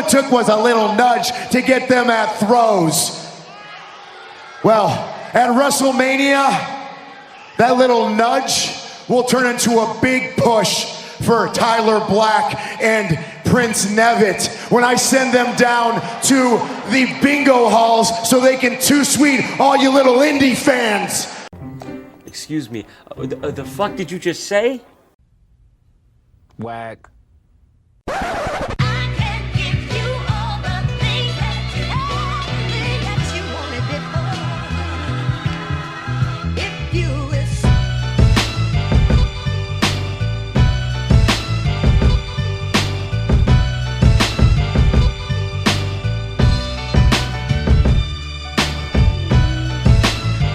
it took was a little nudge to get them at throws. Well, at Wrestlemania, that little nudge will turn into a big push for Tyler Black and Prince Nevitt when I send them down to the bingo halls so they can too sweet all you little indie fans. Excuse me, the fuck did you just say? Whack.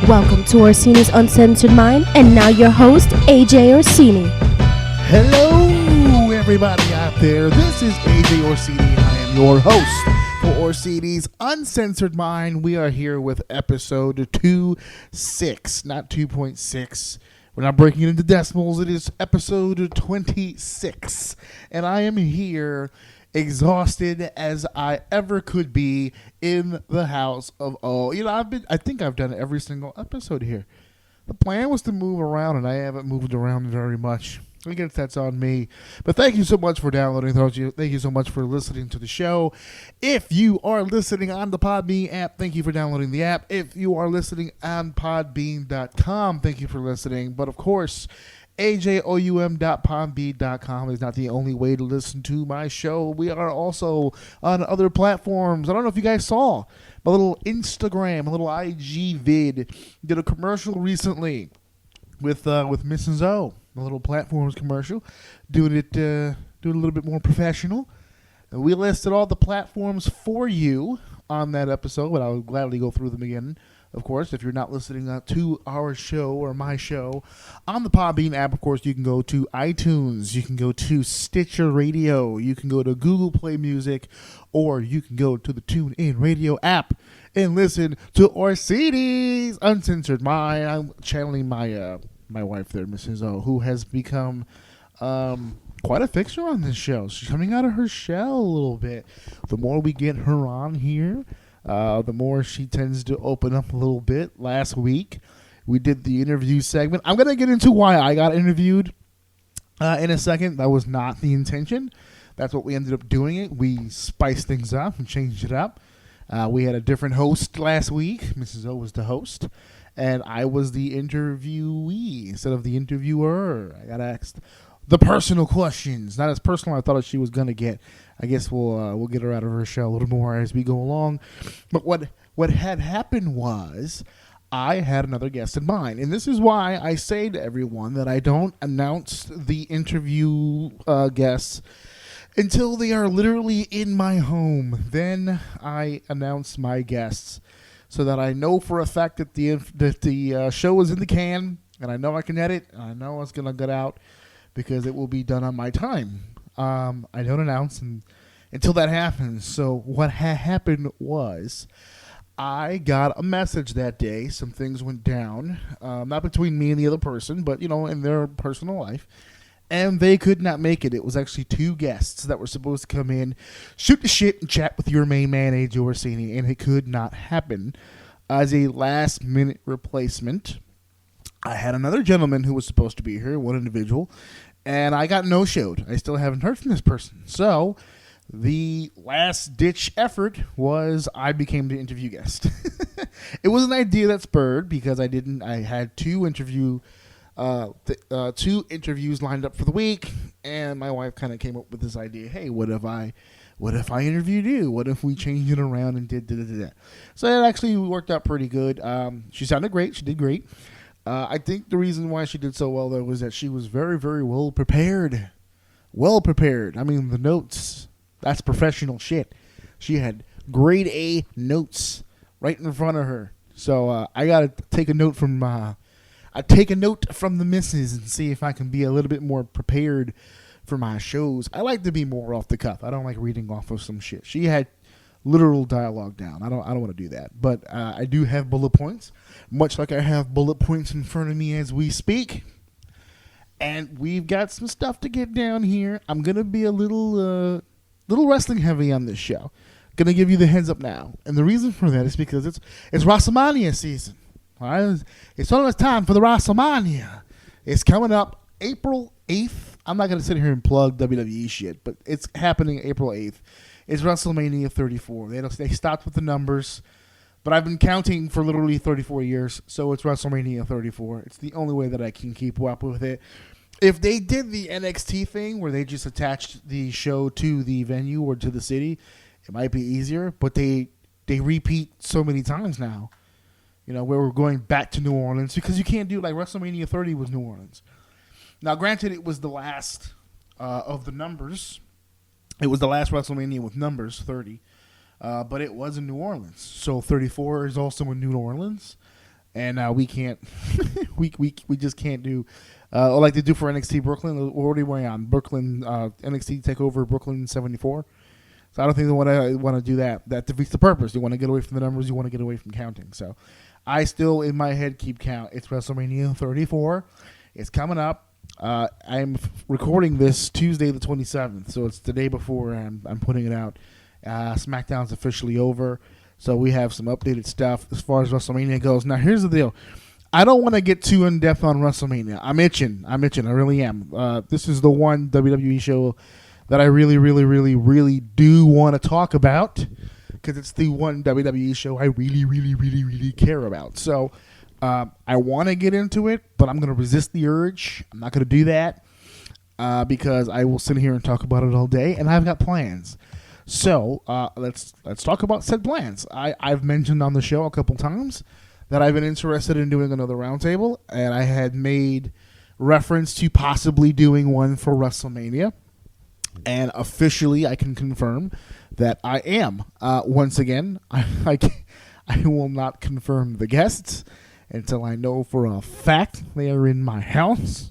Welcome to Orsini's Uncensored Mind, and now your host, AJ Orsini. Hello, everybody out there. This is AJ Orsini. I am your host for Orsini's Uncensored Mind. We are here with episode 2.6, not 2.6. We're not breaking it into decimals. It is episode 26, and I am here exhausted as I ever could be in the house of O. You know, I think I've done every single episode here. The plan was to move around, and I haven't moved around very much. I guess that's on me. But thank you so much for downloading. Thank you so much for listening to the show. If you are listening on the Podbean app, thank you for downloading the app. If you are listening on podbean.com, thank you for listening. But of course, ajoum.podbean.com is not the only way to listen to my show. We are also on other platforms. I don't know if you guys saw my little Instagram, a little IG vid. Did a commercial recently with Mrs. O. A little platforms commercial, doing it a little bit more professional. And we listed all the platforms for you on that episode, but I will gladly go through them again. Of course, if you're not listening to our show or my show on the Podbean app, of course, you can go to iTunes, you can go to Stitcher Radio, you can go to Google Play Music, or you can go to the TuneIn Radio app and listen to Orsini's Uncensored Mind. I'm channeling my wife there, Mrs. O, who has become quite a fixture on this show. She's coming out of her shell a little bit. The more we get her on here, the more she tends to open up a little bit. Last week, we did the interview segment. I'm going to get into why I got interviewed in a second. That was not the intention. That's what we ended up doing it. We spiced things up and changed it up. We had a different host last week. Mrs. O was the host, and I was the interviewee instead of the interviewer. I got asked the personal questions. Not as personal as I thought she was going to get. I guess we'll get her out of her shell a little more as we go along. But what had happened was I had another guest in mind. And this is why I say to everyone that I don't announce the interview guests until they are literally in my home. Then I announce my guests so that I know for a fact that the show is in the can, and I know I can edit, and I know it's going to get out because it will be done on my time. I don't announce until that happens. So what happened was I got a message that day. Some things went down, not between me and the other person, but, in their personal life. And they could not make it. It was actually two guests that were supposed to come in, shoot the shit, and chat with your main man, AJ Orsini, and it could not happen. As a last-minute replacement, I had another gentleman who was supposed to be here, one individual, and I got no-showed. I still haven't heard from this person. So the last-ditch effort was I became the interview guest. It was an idea that spurred because I had two interviews lined up for the week, and my wife kind of came up with this idea. Hey, what if I interviewed you? What if we changed it around and did that? So it actually worked out pretty good. She sounded great. She did great. I think the reason why she did so well, though, was that she was very, very well prepared. Well prepared. I mean, the notes, that's professional shit. She had grade A notes right in front of her. So I got to take a note from the missus and see if I can be a little bit more prepared for my shows. I like to be more off the cuff. I don't like reading off of some shit. She had literal dialogue down. I don't want to do that. But I do have bullet points, much like I have bullet points in front of me as we speak. And we've got some stuff to get down here. I'm going to be a little little wrestling heavy on this show. Gonna give you the heads up now, and the reason for that is because it's Wrestlemania season. All right, it's almost time for the Wrestlemania. It's coming up April 8th. I'm not gonna sit here and plug WWE shit, but it's happening April 8th. It's WrestleMania 34. They stopped with the numbers, but I've been counting for literally 34 years, so it's WrestleMania 34. It's the only way that I can keep up with it. If they did the NXT thing where they just attached the show to the venue or to the city, it might be easier, but they repeat so many times now, where we're going back to New Orleans, because you can't do like WrestleMania 30 was New Orleans. Now, granted, it was the last of the numbers. It was the last WrestleMania with numbers, 30, but it was in New Orleans. So 34 is also in New Orleans, and we can't, we just can't do, like they do for NXT Brooklyn. We're already way on Brooklyn, NXT TakeOver Brooklyn 74. So I don't think they want to do that. That defeats the purpose. You want to get away from the numbers. You want to get away from counting. So I still, in my head, keep count. It's WrestleMania 34. It's coming up. I'm recording this Tuesday the 27th, so it's the day before I'm putting it out. SmackDown's officially over, so we have some updated stuff as far as WrestleMania goes. Now, here's the deal. I don't want to get too in-depth on WrestleMania. I'm itching. I really am. This is the one WWE show that I really, really, really, really do want to talk about, because it's the one WWE show I really, really, really, really care about. So I want to get into it, but I'm going to resist the urge. I'm not going to do that because I will sit here and talk about it all day, and I've got plans. So let's talk about said plans. I've mentioned on the show a couple times that I've been interested in doing another roundtable, and I had made reference to possibly doing one for WrestleMania. And officially, I can confirm that I am. Once again, I will not confirm the guests until I know for a fact they are in my house.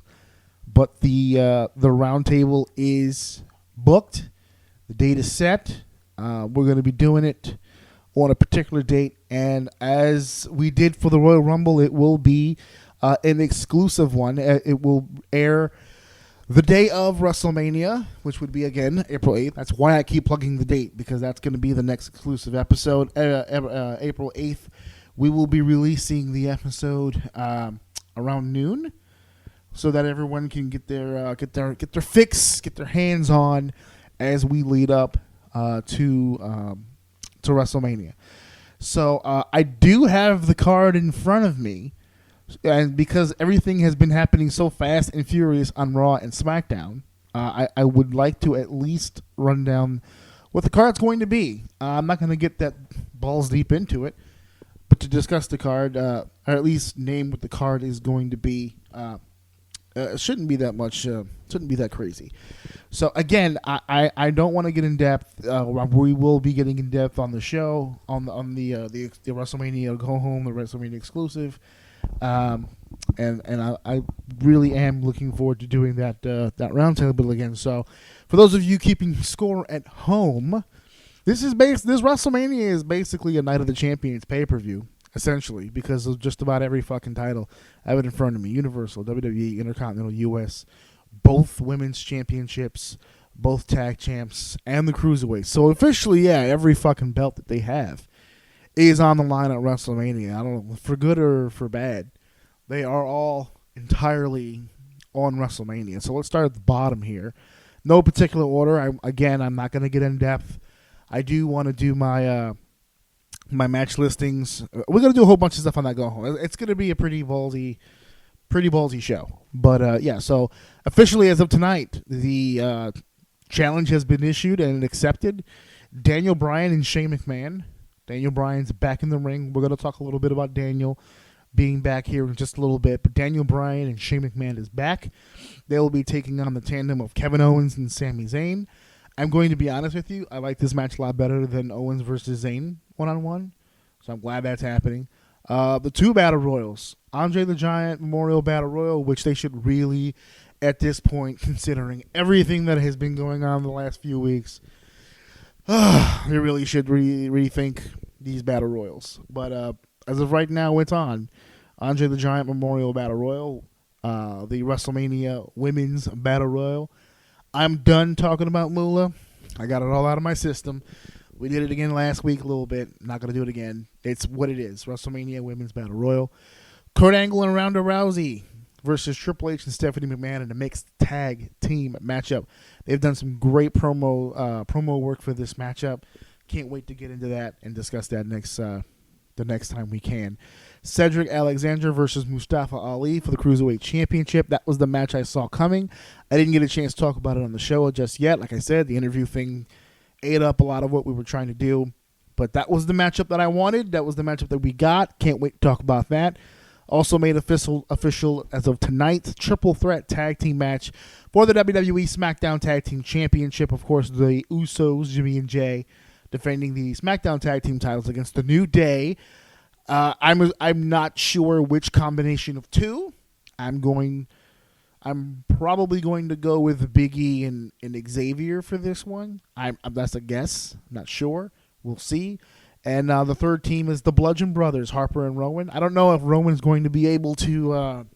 But the roundtable is booked. The date is set. We're going to be doing it on a particular date. And as we did for the Royal Rumble, it will be an exclusive one. It will air the day of WrestleMania, which would be, again, April 8th. That's why I keep plugging the date, because that's going to be the next exclusive episode. April 8th, we will be releasing the episode around noon, so that everyone can get their fix, get their hands on as we lead up to WrestleMania. So I do have the card in front of me. And because everything has been happening so fast and furious on Raw and SmackDown, I would like to at least run down what the card's going to be. I'm not going to get that balls deep into it, but to discuss the card, or at least name what the card is going to be, it shouldn't be that much, shouldn't be that crazy. So again, I don't want to get in depth. We will be getting in depth on the show, on the WrestleMania Go Home, the WrestleMania exclusive. And I really am looking forward to doing that roundtable again. So, for those of you keeping score at home, this WrestleMania is basically a Night of the Champions pay-per-view, essentially, because of just about every fucking title I have it in front of me: Universal, WWE, Intercontinental, US, both women's championships, both tag champs, and the cruiserweight. So officially, yeah, every fucking belt that they have is on the line at WrestleMania. I don't know, for good or for bad. They are all entirely on WrestleMania. So let's start at the bottom here. No particular order. I'm not going to get in depth. I do want to do my match listings. We're going to do a whole bunch of stuff on that go home. It's going to be a pretty ballsy show. But yeah, so officially as of tonight, the challenge has been issued and accepted. Daniel Bryan and Shane McMahon. Daniel Bryan's back in the ring. We're going to talk a little bit about Daniel being back here in just a little bit. But Daniel Bryan and Shane McMahon is back. They will be taking on the tandem of Kevin Owens and Sami Zayn. I'm going to be honest with you. I like this match a lot better than Owens versus Zayn one-on-one. So I'm glad that's happening. The two Battle Royals. Andre the Giant Memorial Battle Royal, which they should really, at this point, considering everything that has been going on the last few weeks, they really should rethink these Battle Royals. But as of right now, it's on. Andre the Giant Memorial Battle Royal, the WrestleMania Women's Battle Royal. I'm done talking about Moolah. I got it all out of my system. We did it again last week a little bit. Not going to do it again. It's what it is. WrestleMania Women's Battle Royal. Kurt Angle and Ronda Rousey versus Triple H and Stephanie McMahon in a mixed tag team matchup. They've done some great promo work for this matchup. Can't wait to get into that and discuss that the next time we can. Cedric Alexander versus Mustafa Ali for the Cruiserweight Championship. That was the match I saw coming. I didn't get a chance to talk about it on the show just yet. Like I said, the interview thing ate up a lot of what we were trying to do. But that was the matchup that I wanted. That was the matchup that we got. Can't wait to talk about that. Also made official as of tonight, triple threat tag team match for the WWE SmackDown Tag Team Championship. Of course, the Usos, Jimmy and Jay, defending the SmackDown Tag Team titles against the New Day. I'm not sure which combination of two. I'm probably going to go with Big E and Xavier for this one. That's a guess. Not sure. We'll see. And the third team is the Bludgeon Brothers, Harper and Rowan. I don't know if Rowan's going to be able to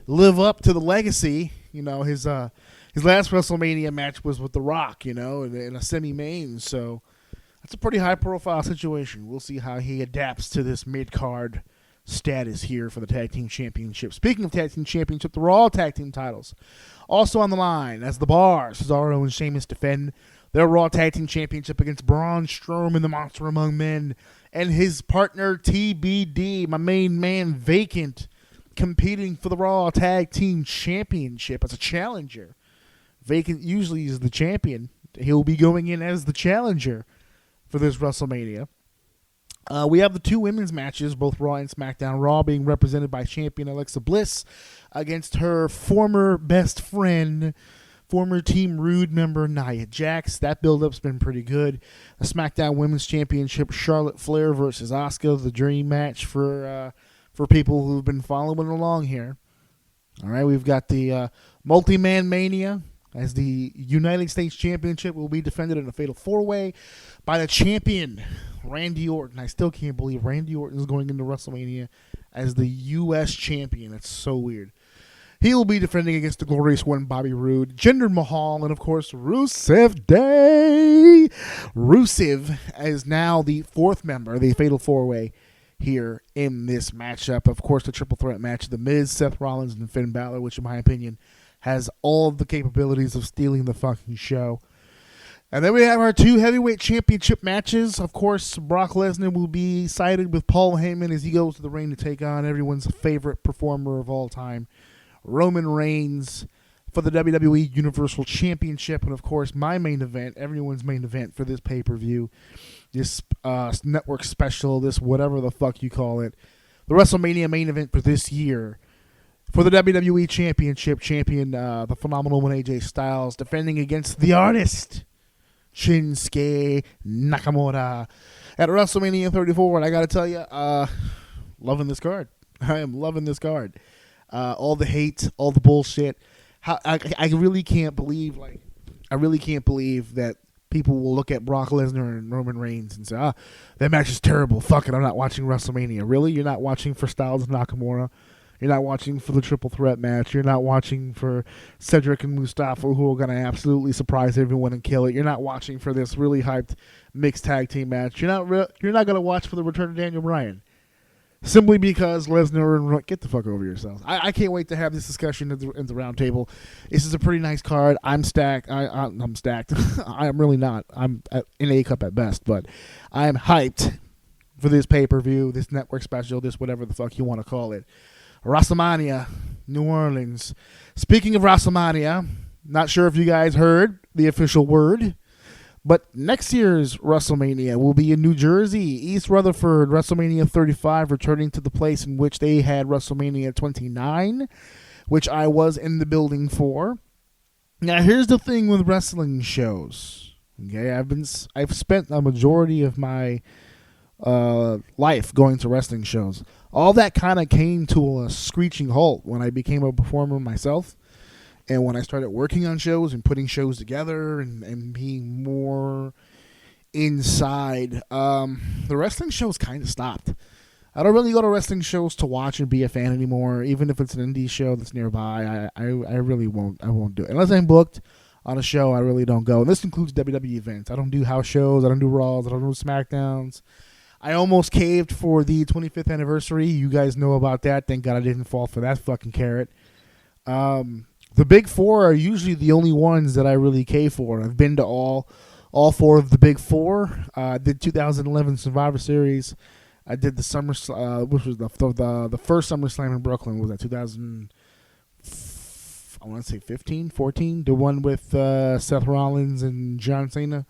live up to the legacy. You know, his last WrestleMania match was with The Rock, you know, in a semi-main. So that's a pretty high-profile situation. We'll see how he adapts to this mid-card status here for the Tag Team Championship. Speaking of Tag Team Championship, the Raw Tag Team titles also on the line as the Bar, Cesaro and Sheamus defend their Raw Tag Team Championship against Braun Strowman, the Monster Among Men, and his partner TBD, my main man Vacant, competing for the Raw Tag Team Championship as a challenger. Vacant usually is the champion. He'll be going in as the challenger for this WrestleMania. We have the two women's matches, both Raw and SmackDown. Raw being represented by champion Alexa Bliss against her former best friend, former Team Rude member Nia Jax. That build-up's been pretty good. The SmackDown Women's Championship, Charlotte Flair versus Asuka, the dream match for people who've been following along here. All right, we've got the Multi-Man Mania, as the United States Championship will be defended in a fatal four-way by the champion, Randy Orton. I still can't believe Randy Orton is going into WrestleMania as the U.S. champion. That's so weird. He will be defending against the glorious one, Bobby Roode, Jinder Mahal, and, of course, Rusev Day. Rusev is now the fourth member of the fatal four-way here in this matchup. Of course, the triple threat match, The Miz, Seth Rollins, and Finn Balor, which, in my opinion, has all of the capabilities of stealing the fucking show. And then we have our two heavyweight championship matches. Of course, Brock Lesnar will be sided with Paul Heyman as he goes to the ring to take on everyone's favorite performer of all time, Roman Reigns, for the WWE Universal Championship. And, of course, my main event, everyone's main event for this pay-per-view, this network special, this whatever the fuck you call it, the WrestleMania main event for this year. For the WWE Championship, champion, the phenomenal one AJ Styles, defending against the artist, Shinsuke Nakamura, at WrestleMania 34. And I got to tell you, loving this card. I am loving this card. All the hate, all the bullshit. I really can't believe, that people will look at Brock Lesnar and Roman Reigns and say, that match is terrible. Fuck it, I'm not watching WrestleMania. Really? You're not watching for Styles and Nakamura? You're not watching for the triple threat match. You're not watching for Cedric and Mustafa, who are going to absolutely surprise everyone and kill it. You're not watching for this really hyped mixed tag team match. You're not going to watch for the return of Daniel Bryan. Simply because Lesnar and... Get the fuck over yourself. I can't wait to have this discussion at the round table. This is a pretty nice card. I'm stacked. I'm stacked. I am really not. I'm in A cup at best, but I am hyped for this pay-per-view, this network special, this whatever the fuck you want to call it. Wrestlemania, New Orleans. Speaking of Wrestlemania, not sure if you guys heard the official word, but next year's WrestleMania will be in New Jersey, East Rutherford, WrestleMania 35, returning to the place in which they had WrestleMania 29, which I was in the building for. Now, here's the thing with wrestling shows. Okay, I've spent a majority of my life going to wrestling shows. All that kind of came to a screeching halt when I became a performer myself, and when I started working on shows and putting shows together and being more inside. The wrestling shows kind of stopped. I don't really go to wrestling shows to watch and be a fan anymore. Even if it's an indie show that's nearby, I really won't. I won't do it unless I'm booked. on a show, I really don't go. And this includes WWE events. I don't do house shows. I don't do Raws. I don't do SmackDowns. I almost caved for the 25th anniversary. You guys know about that. Thank God I didn't fall for that fucking carrot. The big four are usually the only ones that I really cave for. I've been to all four of the big four. I did 2011 Survivor Series. I did the summer, which was the first SummerSlam in Brooklyn. Was that 2000? I want to say 15, 14. The one with Seth Rollins and John Cena.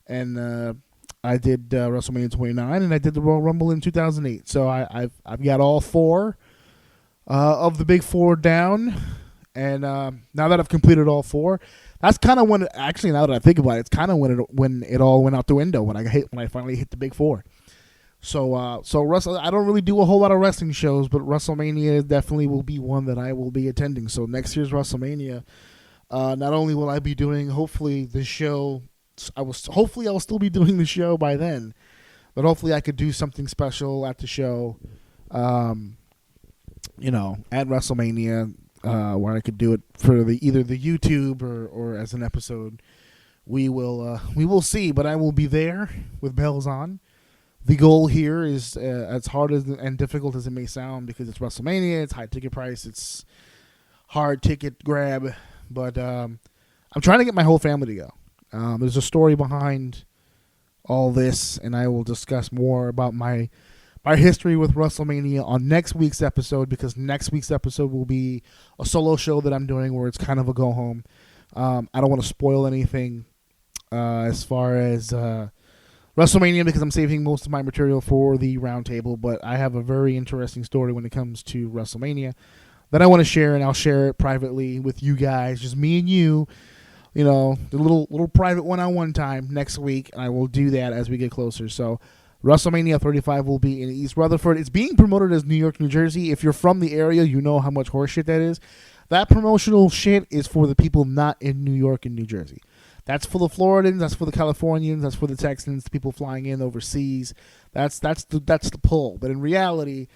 And I did WrestleMania 29, and I did the Royal Rumble in 2008. So I've got all four of the big four down. And now that I've completed all four, that's kind of when. Actually, now that I think about it, it's kind of when it all went out the window when I finally hit the big four. So I don't really do a whole lot of wrestling shows, but WrestleMania definitely will be one that I will be attending. So next year's WrestleMania, not only will I be doing hopefully the show, I'll still be doing the show by then, but hopefully I could do something special at the show, at WrestleMania, where I could do it for either the YouTube or as an episode. We will see, but I will be there with bells on. The goal here is as hard and difficult as it may sound, because it's WrestleMania, it's high ticket price, it's hard ticket grab, but I'm trying to get my whole family to go. There's a story behind all this, and I will discuss more about my history with WrestleMania on next week's episode, because next week's episode will be a solo show that I'm doing where it's kind of a go home. I don't want to spoil anything as far as WrestleMania, because I'm saving most of my material for the roundtable, but I have a very interesting story when it comes to WrestleMania that I want to share, and I'll share it privately with you guys, just me and you, the little private one-on-one time next week, and I will do that as we get closer. So WrestleMania 35 will be in East Rutherford. It's being promoted as New York, New Jersey. If you're from the area, you know how much horseshit that is. That promotional shit is for the people not in New York and New Jersey. That's for the Floridians. That's for the Californians. That's for the Texans. The people flying in overseas. That's the pull. But in reality,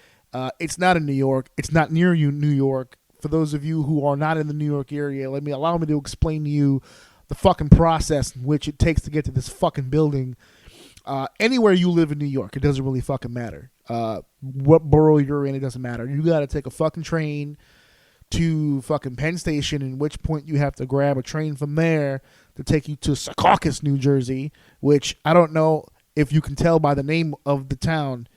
it's not in New York. It's not near you, New York. For those of you who are not in the New York area, allow me to explain to you the fucking process in which it takes to get to this fucking building. Anywhere you live in New York, it doesn't really fucking matter. What borough you're in, it doesn't matter. You got to take a fucking train to fucking Penn Station, in which point you have to grab a train from there to take you to Secaucus, New Jersey, which I don't know if you can tell by the name of the town.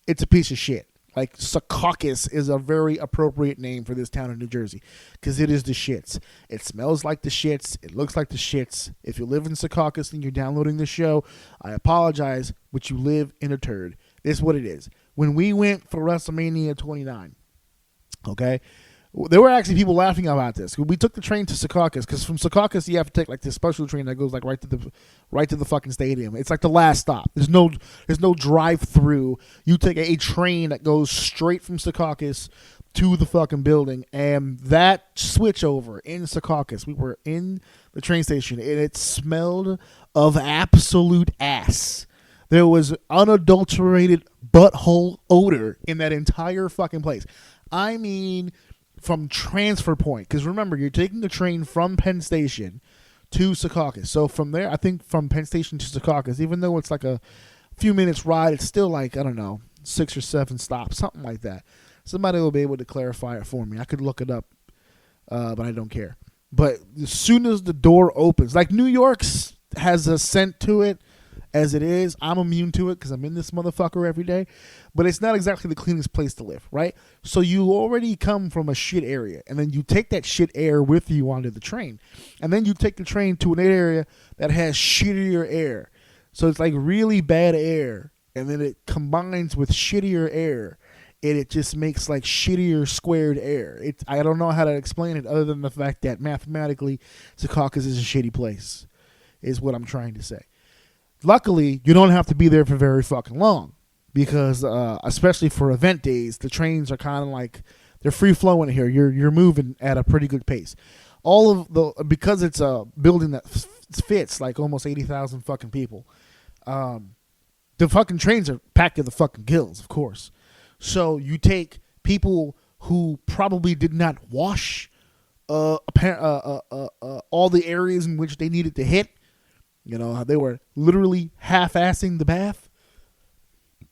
It's a piece of shit. Like, Secaucus is a very appropriate name for this town in New Jersey, because it is the shits. It smells like the shits. It looks like the shits. If you live in Secaucus and you're downloading the show, I apologize, but you live in a turd. This is what it is. When we went for WrestleMania 29, okay, there were actually people laughing about this. We took the train to Secaucus, because from Secaucus you have to take like this special train that goes like right to the fucking stadium. It's like the last stop. There's no drive through. You take a train that goes straight from Secaucus to the fucking building, and that switch over in Secaucus, we were in the train station, and it smelled of absolute ass. There was unadulterated butthole odor in that entire fucking place. I mean, from transfer point, because remember, you're taking the train from Penn Station to Secaucus. So from there, I think from Penn Station to Secaucus, even though it's like a few minutes ride, it's still like, I don't know, 6 or 7 stops, something like that. Somebody will be able to clarify it for me. I could look it up, but I don't care. But as soon as the door opens, like New York's has a scent to it as it is. I'm immune to it because I'm in this motherfucker every day. But it's not exactly the cleanest place to live, right? So you already come from a shit area, and then you take that shit air with you onto the train. And then you take the train to an area that has shittier air. So it's like really bad air, and then it combines with shittier air, and it just makes like shittier squared air. I don't know how to explain it other than the fact that mathematically Secaucus is a shitty place, is what I'm trying to say. Luckily, you don't have to be there for very fucking long, because especially for event days, the trains are kind of like, they're free flowing here. You're moving at a pretty good pace. Because it's a building that fits like almost 80,000 fucking people. The fucking trains are packed to the fucking gills, of course. So you take people who probably did not wash all the areas in which they needed to hit. You know, they were literally half-assing the bath.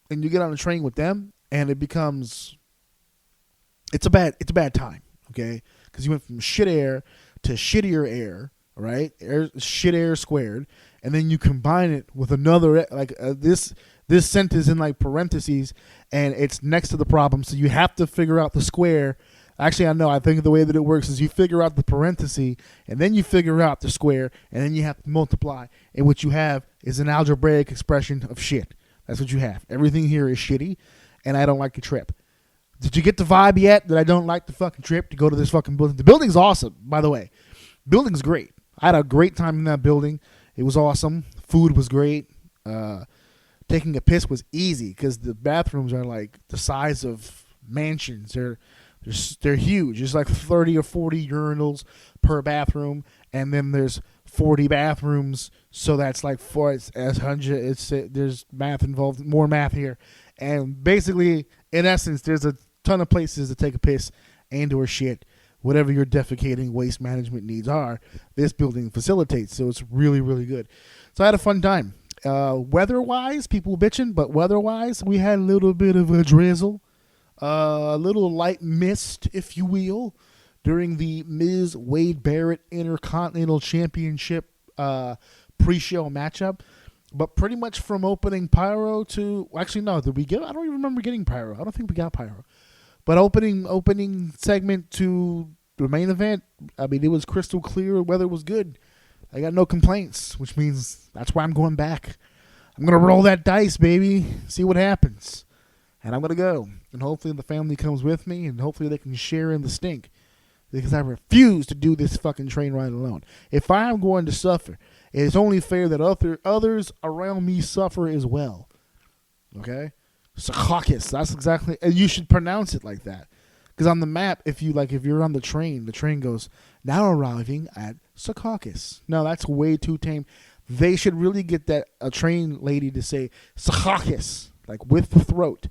And you get on a train with them, and it becomes... It's a bad time, okay? Because you went from shit air to shittier air, right? Shit air squared. And then you combine it with another... This sentence in, like, parentheses, and it's next to the problem. So you have to figure out the square... Actually, I know. I think the way that it works is you figure out the parenthesis, and then you figure out the square, and then you have to multiply. And what you have is an algebraic expression of shit. That's what you have. Everything here is shitty, and I don't like the trip. Did you get the vibe yet that I don't like the fucking trip to go to this fucking building? The building's awesome, by the way. Building's great. I had a great time in that building. It was awesome. Food was great. Taking a piss was easy because the bathrooms are like the size of mansions. They're huge. There's like 30 or 40 urinals per bathroom, and then there's 40 bathrooms. So that's like there's math involved, more math here, and basically, in essence, there's a ton of places to take a piss and/or shit, whatever your defecating waste management needs are. This building facilitates, so it's really, really good. So I had a fun time. Weather-wise, people bitching, but weather-wise, we had a little bit of a drizzle. A little light mist, if you will, during the Ms. Wade Barrett Intercontinental Championship pre-show matchup. But pretty much from opening pyro to... Actually, no. Did we get... I don't even remember getting pyro. I don't think we got pyro. But opening segment to the main event, I mean, it was crystal clear. Weather was good. I got no complaints, which means that's why I'm going back. I'm going to roll that dice, baby. See what happens. And I'm going to go. And hopefully the family comes with me, and hopefully they can share in the stink. Because I refuse to do this fucking train ride alone. If I am going to suffer, it is only fair that others around me suffer as well. Okay? Secaucus. That's exactly... And you should pronounce it like that. Because on the map, if you're on the train goes, now arriving at Secaucus. No, that's way too tame. They should really get a train lady to say Secaucus, like with the throat.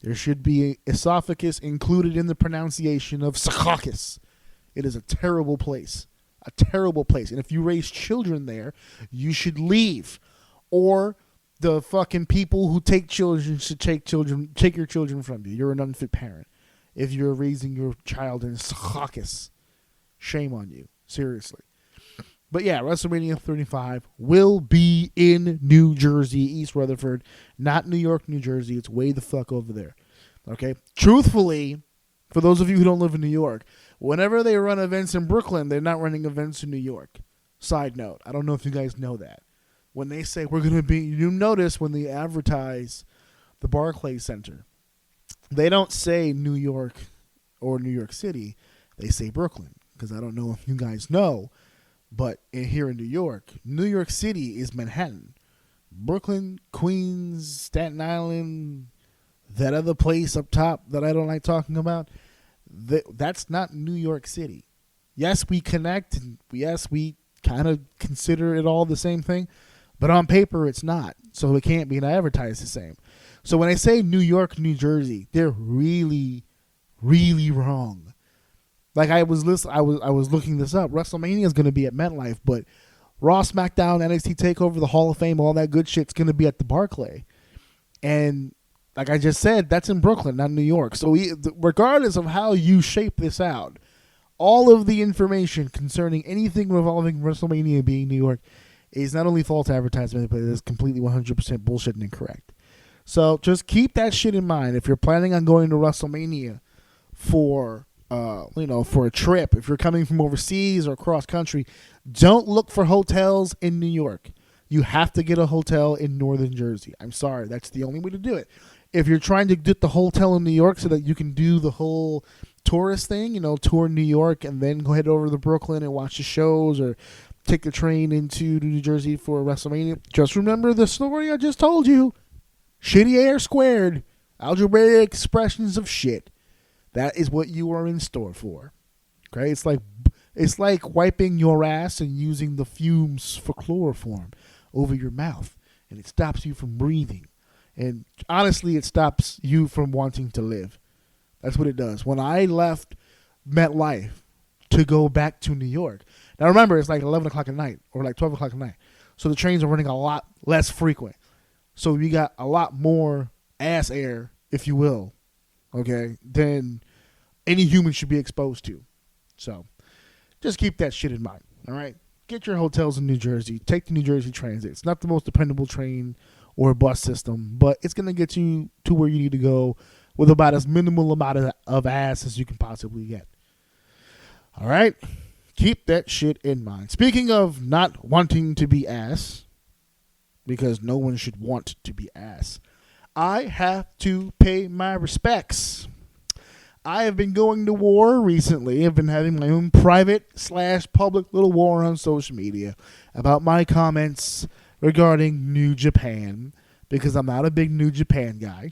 There should be esophagus included in the pronunciation of Secaucus. It is a terrible place. A terrible place. And if you raise children there, you should leave. Or the fucking people who take children should take your children from you. You're an unfit parent. If you're raising your child in Secaucus, shame on you. Seriously. But yeah, WrestleMania 35 will be in New Jersey, East Rutherford, not New York, New Jersey. It's way the fuck over there. Okay? Truthfully, for those of you who don't live in New York, whenever they run events in Brooklyn, they're not running events in New York. Side note, I don't know if you guys know that. When they say we're going to be, you notice when they advertise the Barclays Center, they don't say New York or New York City. They say Brooklyn, because I don't know if you guys know. But here in New York City is Manhattan. Brooklyn, Queens, Staten Island, that other place up top that I don't like talking about, that's not New York City. Yes, we connect, and yes, we kind of consider it all the same thing, but on paper it's not, so it can't be advertised the same. So when I say New York, New Jersey, they're really, really wrong. Like I was looking this up. WrestleMania is going to be at MetLife, but Raw, SmackDown, NXT Takeover, the Hall of Fame, all that good shit's going to be at the Barclay. And like I just said, that's in Brooklyn, not New York. So regardless of how you shape this out, all of the information concerning anything revolving WrestleMania being New York is not only false advertisement, but it is completely 100% bullshit and incorrect. So just keep that shit in mind. If you're planning on going to WrestleMania for a trip, if you're coming from overseas or cross country, don't look for hotels in New York. You have to get a hotel in Northern Jersey. I'm sorry. That's the only way to do it. If you're trying to get the hotel in New York so that you can do the whole tourist thing, tour New York and then go head over to Brooklyn and watch the shows or take the train into New Jersey for WrestleMania, just remember the story I just told you. Shitty air squared. Algebraic expressions of shit. That is what you are in store for. Okay? It's like wiping your ass and using the fumes for chloroform over your mouth, and it stops you from breathing. And honestly, it stops you from wanting to live. That's what it does. When I left MetLife to go back to New York. Now remember, it's like 11 o'clock at night or like 12 o'clock at night. So the trains are running a lot less frequent. So we got a lot more ass air, if you will, okay, than any human should be exposed to. So just keep that shit in mind, all right? Get your hotels in New Jersey. Take the New Jersey Transit. It's not the most dependable train or bus system, but it's going to get you to where you need to go with about as minimal amount of ass as you can possibly get. All right? Keep that shit in mind. Speaking of not wanting to be ass, because no one should want to be ass, I have to pay my respects. I have been going to war recently. I've been having my own private/public little war on social media about my comments regarding New Japan, because I'm not a big New Japan guy,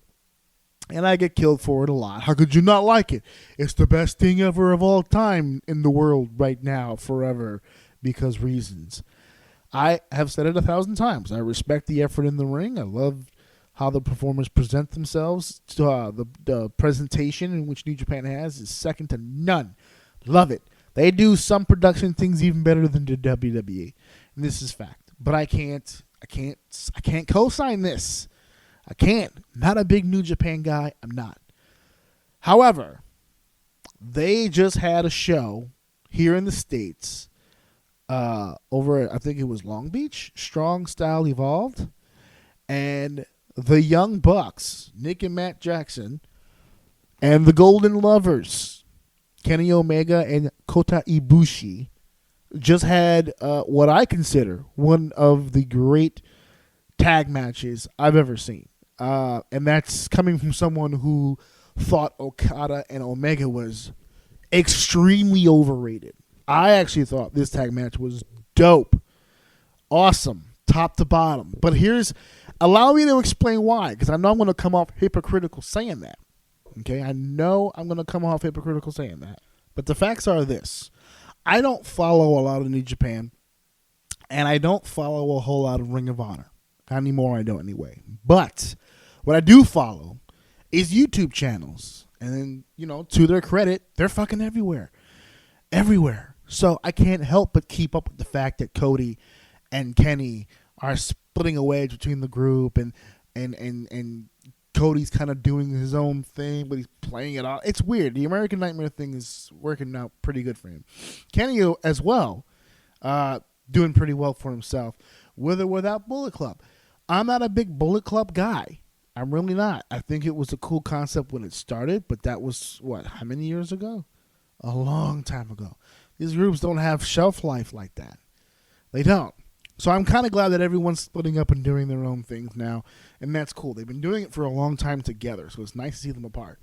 and I get killed for it a lot. How could you not like it? It's the best thing ever of all time in the world right now, forever, because reasons. I have said it 1,000 times. I respect the effort in the ring. I love how the performers present themselves. The presentation in which New Japan has is second to none. Love it. They do some production things even better than the WWE, and this is fact. But I can't co-sign this. I can't. I'm not a big New Japan guy. I'm not. However, they just had a show here in the States over, I think it was Long Beach, Strong Style Evolved, and the Young Bucks, Nick and Matt Jackson, and the Golden Lovers, Kenny Omega and Kota Ibushi, just had what I consider one of the great tag matches I've ever seen. And that's coming from someone who thought Okada and Omega was extremely overrated. I actually thought this tag match was dope. Awesome. Top to bottom. But allow me to explain why, because I know I'm going to come off hypocritical saying that. Okay? I know I'm going to come off hypocritical saying that. But the facts are this. I don't follow a lot of New Japan, and I don't follow a whole lot of Ring of Honor. Not anymore, I don't anyway. But what I do follow is YouTube channels. And then, to their credit, they're fucking everywhere. Everywhere. So I can't help but keep up with the fact that Cody and Kenny are splitting a wedge between the group, and Cody's kind of doing his own thing, but he's playing it off. It's weird. The American Nightmare thing is working out pretty good for him. Kenny as well, doing pretty well for himself, with or without Bullet Club. I'm not a big Bullet Club guy. I'm really not. I think it was a cool concept when it started, but that was, how many years ago? A long time ago. These groups don't have shelf life like that. They don't. So I'm kind of glad that everyone's splitting up and doing their own things now, and that's cool. They've been doing it for a long time together, so it's nice to see them apart.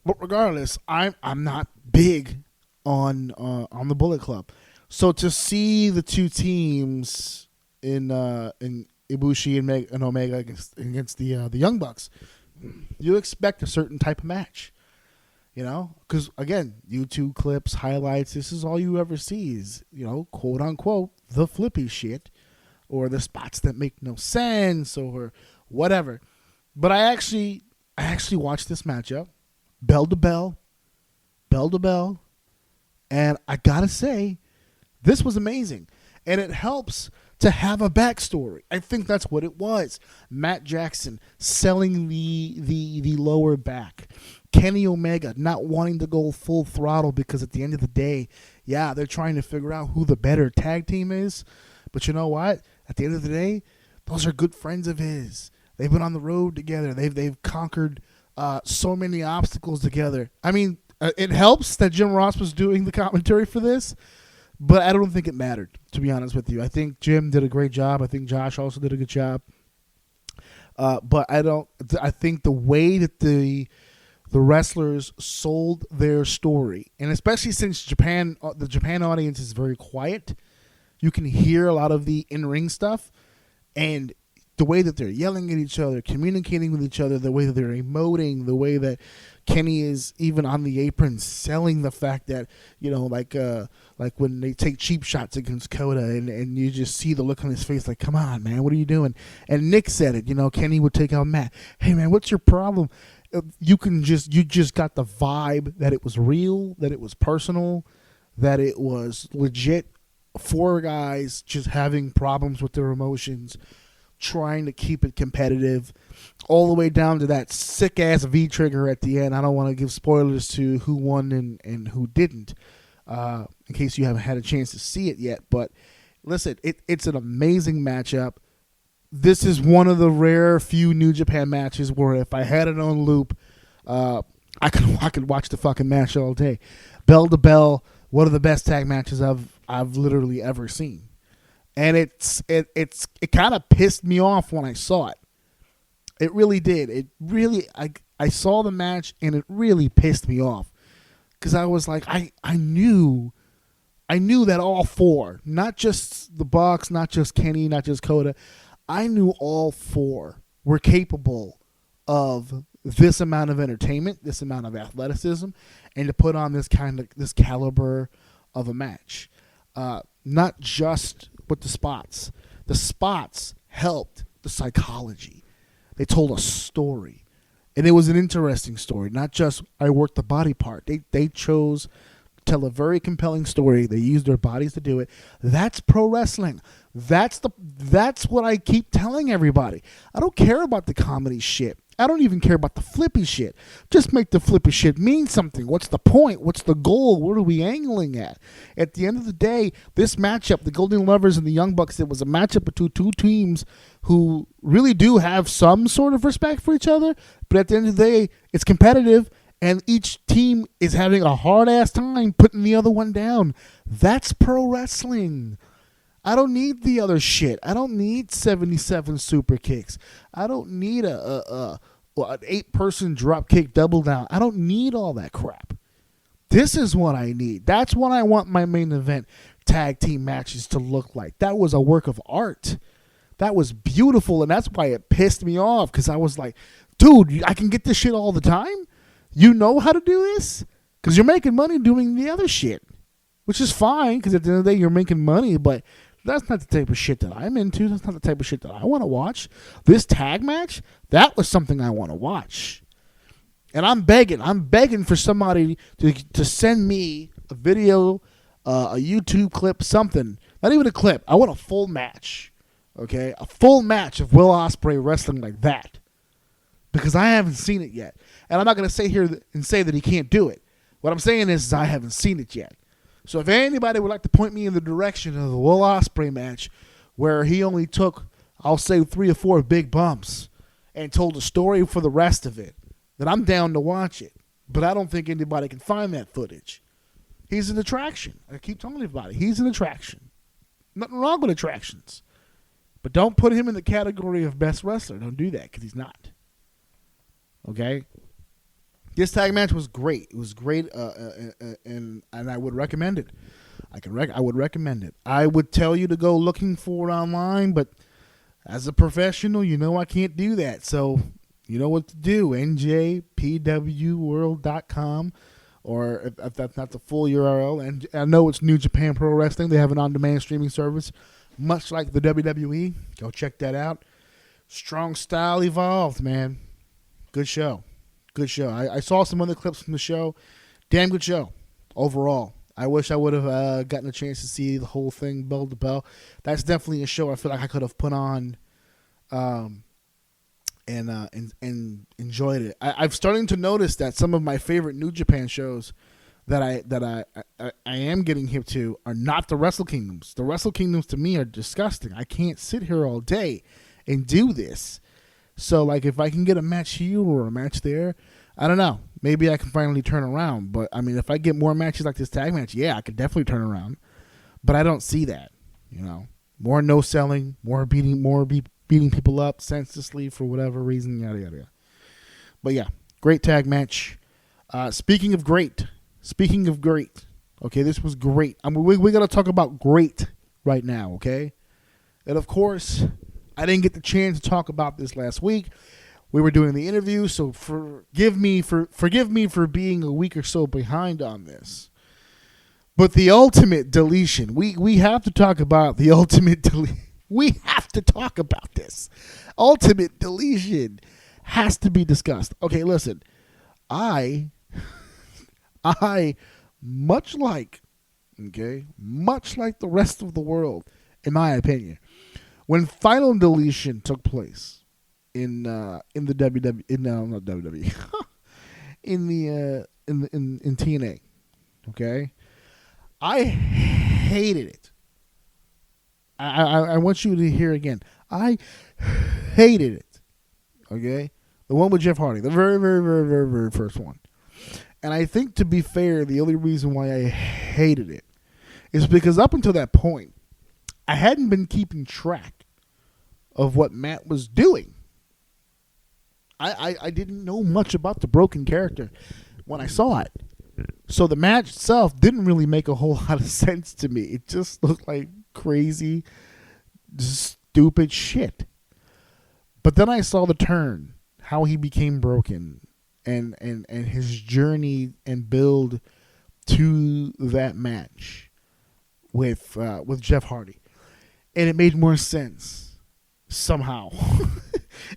But regardless, I'm not big on the Bullet Club. So to see the two teams in Ibushi and Omega against the Young Bucks, you expect a certain type of match. Because, again, YouTube clips, highlights, this is all you ever see is, quote unquote, the flippy shit, or the spots that make no sense, or whatever. But I actually watched this matchup, bell to bell, and I gotta say, this was amazing. And it helps to have a backstory. I think that's what it was. Matt Jackson selling the lower back. Kenny Omega not wanting to go full throttle because at the end of the day, they're trying to figure out who the better tag team is. But you know what? At the end of the day, those are good friends of his. They've been on the road together. They've conquered so many obstacles together. I mean, it helps that Jim Ross was doing the commentary for this, but I don't think it mattered, to be honest with you. I think Jim did a great job. I think Josh also did a good job. But I think the way that the wrestlers sold their story, and especially since the Japan audience is very quiet, you can hear a lot of the in-ring stuff, and the way that they're yelling at each other, communicating with each other, the way that they're emoting, the way that Kenny is even on the apron selling the fact that, like when they take cheap shots against Kota, and you just see the look on his face like, come on, man, what are you doing? And Nick said it, Kenny would take out Matt. Hey, man, what's your problem? You just got the vibe that it was real, that it was personal, that it was legit 4 guys just having problems with their emotions, trying to keep it competitive, all the way down to that sick-ass V-trigger at the end. I don't want to give spoilers to who won and who didn't, in case you haven't had a chance to see it yet. But listen, it's an amazing matchup. This is one of the rare few New Japan matches where if I had it on loop, I could watch the fucking match all day. Bell to bell, one of the best tag matches I've literally ever seen. And it kind of pissed me off when I saw it. It really did. It really, I saw the match and it really pissed me off. Because I was like, I knew that all 4, not just the Bucks, not just Kenny, not just Kota, I knew all 4 were capable of this amount of entertainment, this amount of athleticism, and to put on this caliber of a match. Not just with the spots. The spots helped the psychology. They told a story. And it was an interesting story. Not just I worked the body part. They chose to tell a very compelling story. They used their bodies to do it. That's pro wrestling. That's what I keep telling everybody. I don't care about the comedy shit. I don't even care about the flippy shit. Just make the flippy shit mean something. What's the point? What's the goal? What are we angling at? At the end of the day, this matchup, the Golden Lovers and the Young Bucks, it was a matchup between 2 teams who really do have some sort of respect for each other. But at the end of the day, it's competitive, and each team is having a hard-ass time putting the other one down. That's pro wrestling. I don't need the other shit. I don't need 77 super kicks. I don't need an 8-person drop kick double down. I don't need all that crap. This is what I need. That's what I want my main event tag team matches to look like. That was a work of art. That was beautiful, and that's why it pissed me off, because I was like, dude, I can get this shit all the time? You know how to do this? Because you're making money doing the other shit, which is fine, because at the end of the day, you're making money, but that's not the type of shit that I'm into. That's not the type of shit that I want to watch. This tag match, that was something I want to watch. And I'm begging for somebody to send me a video, a YouTube clip, something. Not even a clip. I want a full match. Okay? A full match of Will Ospreay wrestling like that. Because I haven't seen it yet. And I'm not going to sit here and say that he can't do it. What I'm saying is I haven't seen it yet. So if anybody would like to point me in the direction of the Will Ospreay match where he only took, I'll say, 3 or 4 big bumps and told a story for the rest of it, then I'm down to watch it. But I don't think anybody can find that footage. He's an attraction. I keep telling everybody, he's an attraction. Nothing wrong with attractions. But don't put him in the category of best wrestler. Don't do that, because he's not. Okay? This tag match was great. It was great, and I would recommend it. I would recommend it. I would tell you to go looking for it online, but as a professional, you know I can't do that. So you know what to do. njpwworld.com, or if that's not the full URL. And I know it's New Japan Pro Wrestling. They have an on-demand streaming service, much like the WWE. Go check that out. Strong Style Evolved, man. Good show. Good show. I saw some other clips from the show. Damn good show overall. I wish I would have gotten a chance to see the whole thing bell to bell. That's definitely a show I feel like I could have put on and enjoyed it. I'm starting to notice that some of my favorite New Japan shows that I am getting hip to are not the Wrestle Kingdoms. The Wrestle Kingdoms to me are disgusting. I can't sit here all day and do this. So, like, if I can get a match here or a match there, I don't know. Maybe I can finally turn around. But, I mean, if I get more matches like this tag match, yeah, I could definitely turn around. But I don't see that, you know. More no-selling, more beating people up senselessly for whatever reason, yada, yada, yada. But, yeah, great tag match. Speaking of great, okay, this was great. I mean, we got to talk about great right now, okay? And, of course, I didn't get the chance to talk about this last week. We were doing the interview, so forgive me for being a week or so behind on this. But the ultimate deletion, we have to talk about the ultimate deletion. We have to talk about this. Ultimate deletion has to be discussed. Okay, listen. I much like Okay, much like the rest of the world, in my opinion. When Final Deletion took place in the WWE, not WWE, in TNA, okay, I hated it. I want you to hear again. I hated it. Okay, the one with Jeff Hardy, the very, very, very, very, very first one. And I think, to be fair, the only reason why I hated it is because up until that point, I hadn't been keeping track of what Matt was doing. I didn't know much about the broken character when I saw it. So the match itself didn't really make a whole lot of sense to me. It just looked like crazy, stupid shit. But then I saw the turn, how he became broken, and his journey and build to that match with Jeff Hardy. And it made more sense somehow.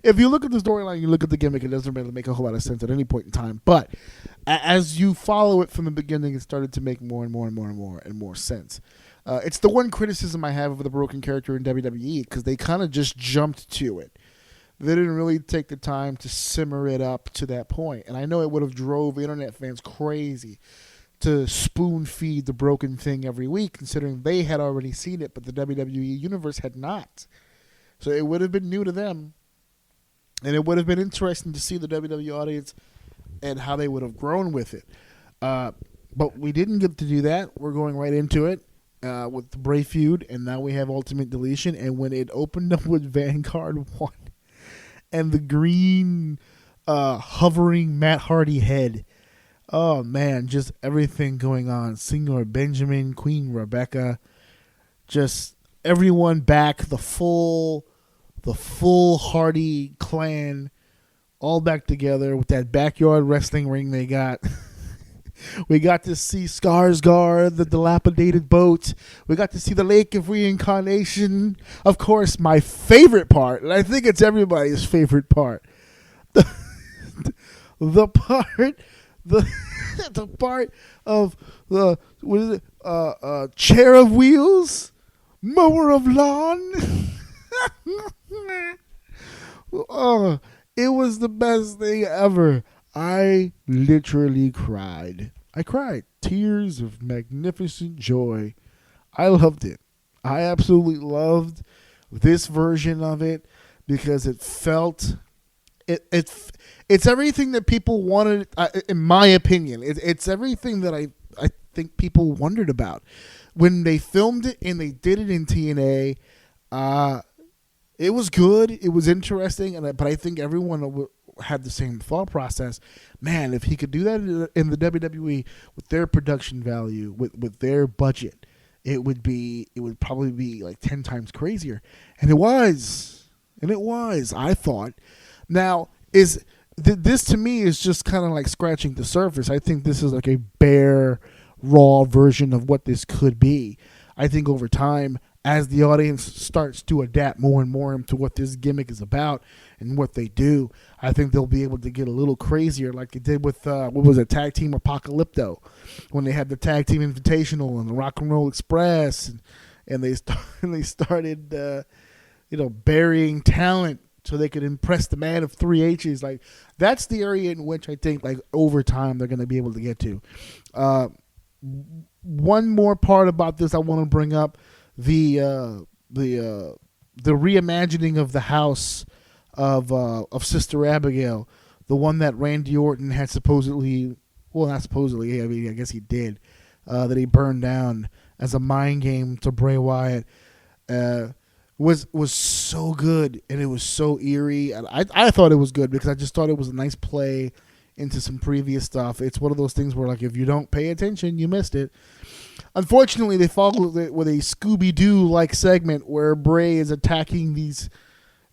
If you look at the storyline, you look at the gimmick, it doesn't really make a whole lot of sense at any point in time. But as you follow it from the beginning, it started to make more and more and more and more and more sense. It's the one criticism I have of the broken character in WWE, because they kind of just jumped to it. They didn't really take the time to simmer it up to that point. And I know it would have drove internet fans crazy to spoon feed the broken thing every week, considering they had already seen it, but the WWE universe had not. So it would have been new to them. And it would have been interesting to see the WWE audience and how they would have grown with it. But we didn't get to do that. We're going right into it with the Bray feud, and now we have Ultimate Deletion. And when it opened up with Vanguard 1 and the green hovering Matt Hardy head, oh man, just everything going on. Senor Benjamin, Queen Rebecca, just everyone back, the full Hardy clan all back together with that backyard wrestling ring they got. We got to see Skarsgård, the dilapidated boat. We got to see the Lake of Reincarnation. Of course, my favorite part, and I think it's everybody's favorite part, the part of the, what is it, chair of wheels, mower of lawn. Oh, it was the best thing ever. I literally cried. I cried. Tears of magnificent joy. I loved it. I absolutely loved this version of it because it felt... It's everything that people wanted, in my opinion. It's everything that I think people wondered about. When they filmed it and they did it in TNA, it was good. It was interesting, but I think everyone had the same thought process. Man, if he could do that in the WWE with their production value, with their budget, it would probably be like 10 times crazier. And it was. I thought. Now, this to me is just kind of like scratching the surface. I think this is like a bare, raw version of what this could be. I think over time, as the audience starts to adapt more and more to what this gimmick is about and what they do, I think they'll be able to get a little crazier like they did with, Tag Team Apocalypto, when they had the Tag Team Invitational and the Rock and Roll Express, and they started, burying talent so they could impress the man of three H's. Like, that's the area in which I think, like, over time they're going to be able to get to. One more part about this I want to bring up. The reimagining of the house of Sister Abigail, the one that Randy Orton had supposedly, well, not supposedly, I mean, I guess he did, that he burned down as a mind game to Bray Wyatt, was so good, and it was so eerie. And I thought it was good because I just thought it was a nice play into some previous stuff. It's one of those things where, like, if you don't pay attention, you missed it. Unfortunately, they followed it with a Scooby-Doo-like segment where Bray is attacking these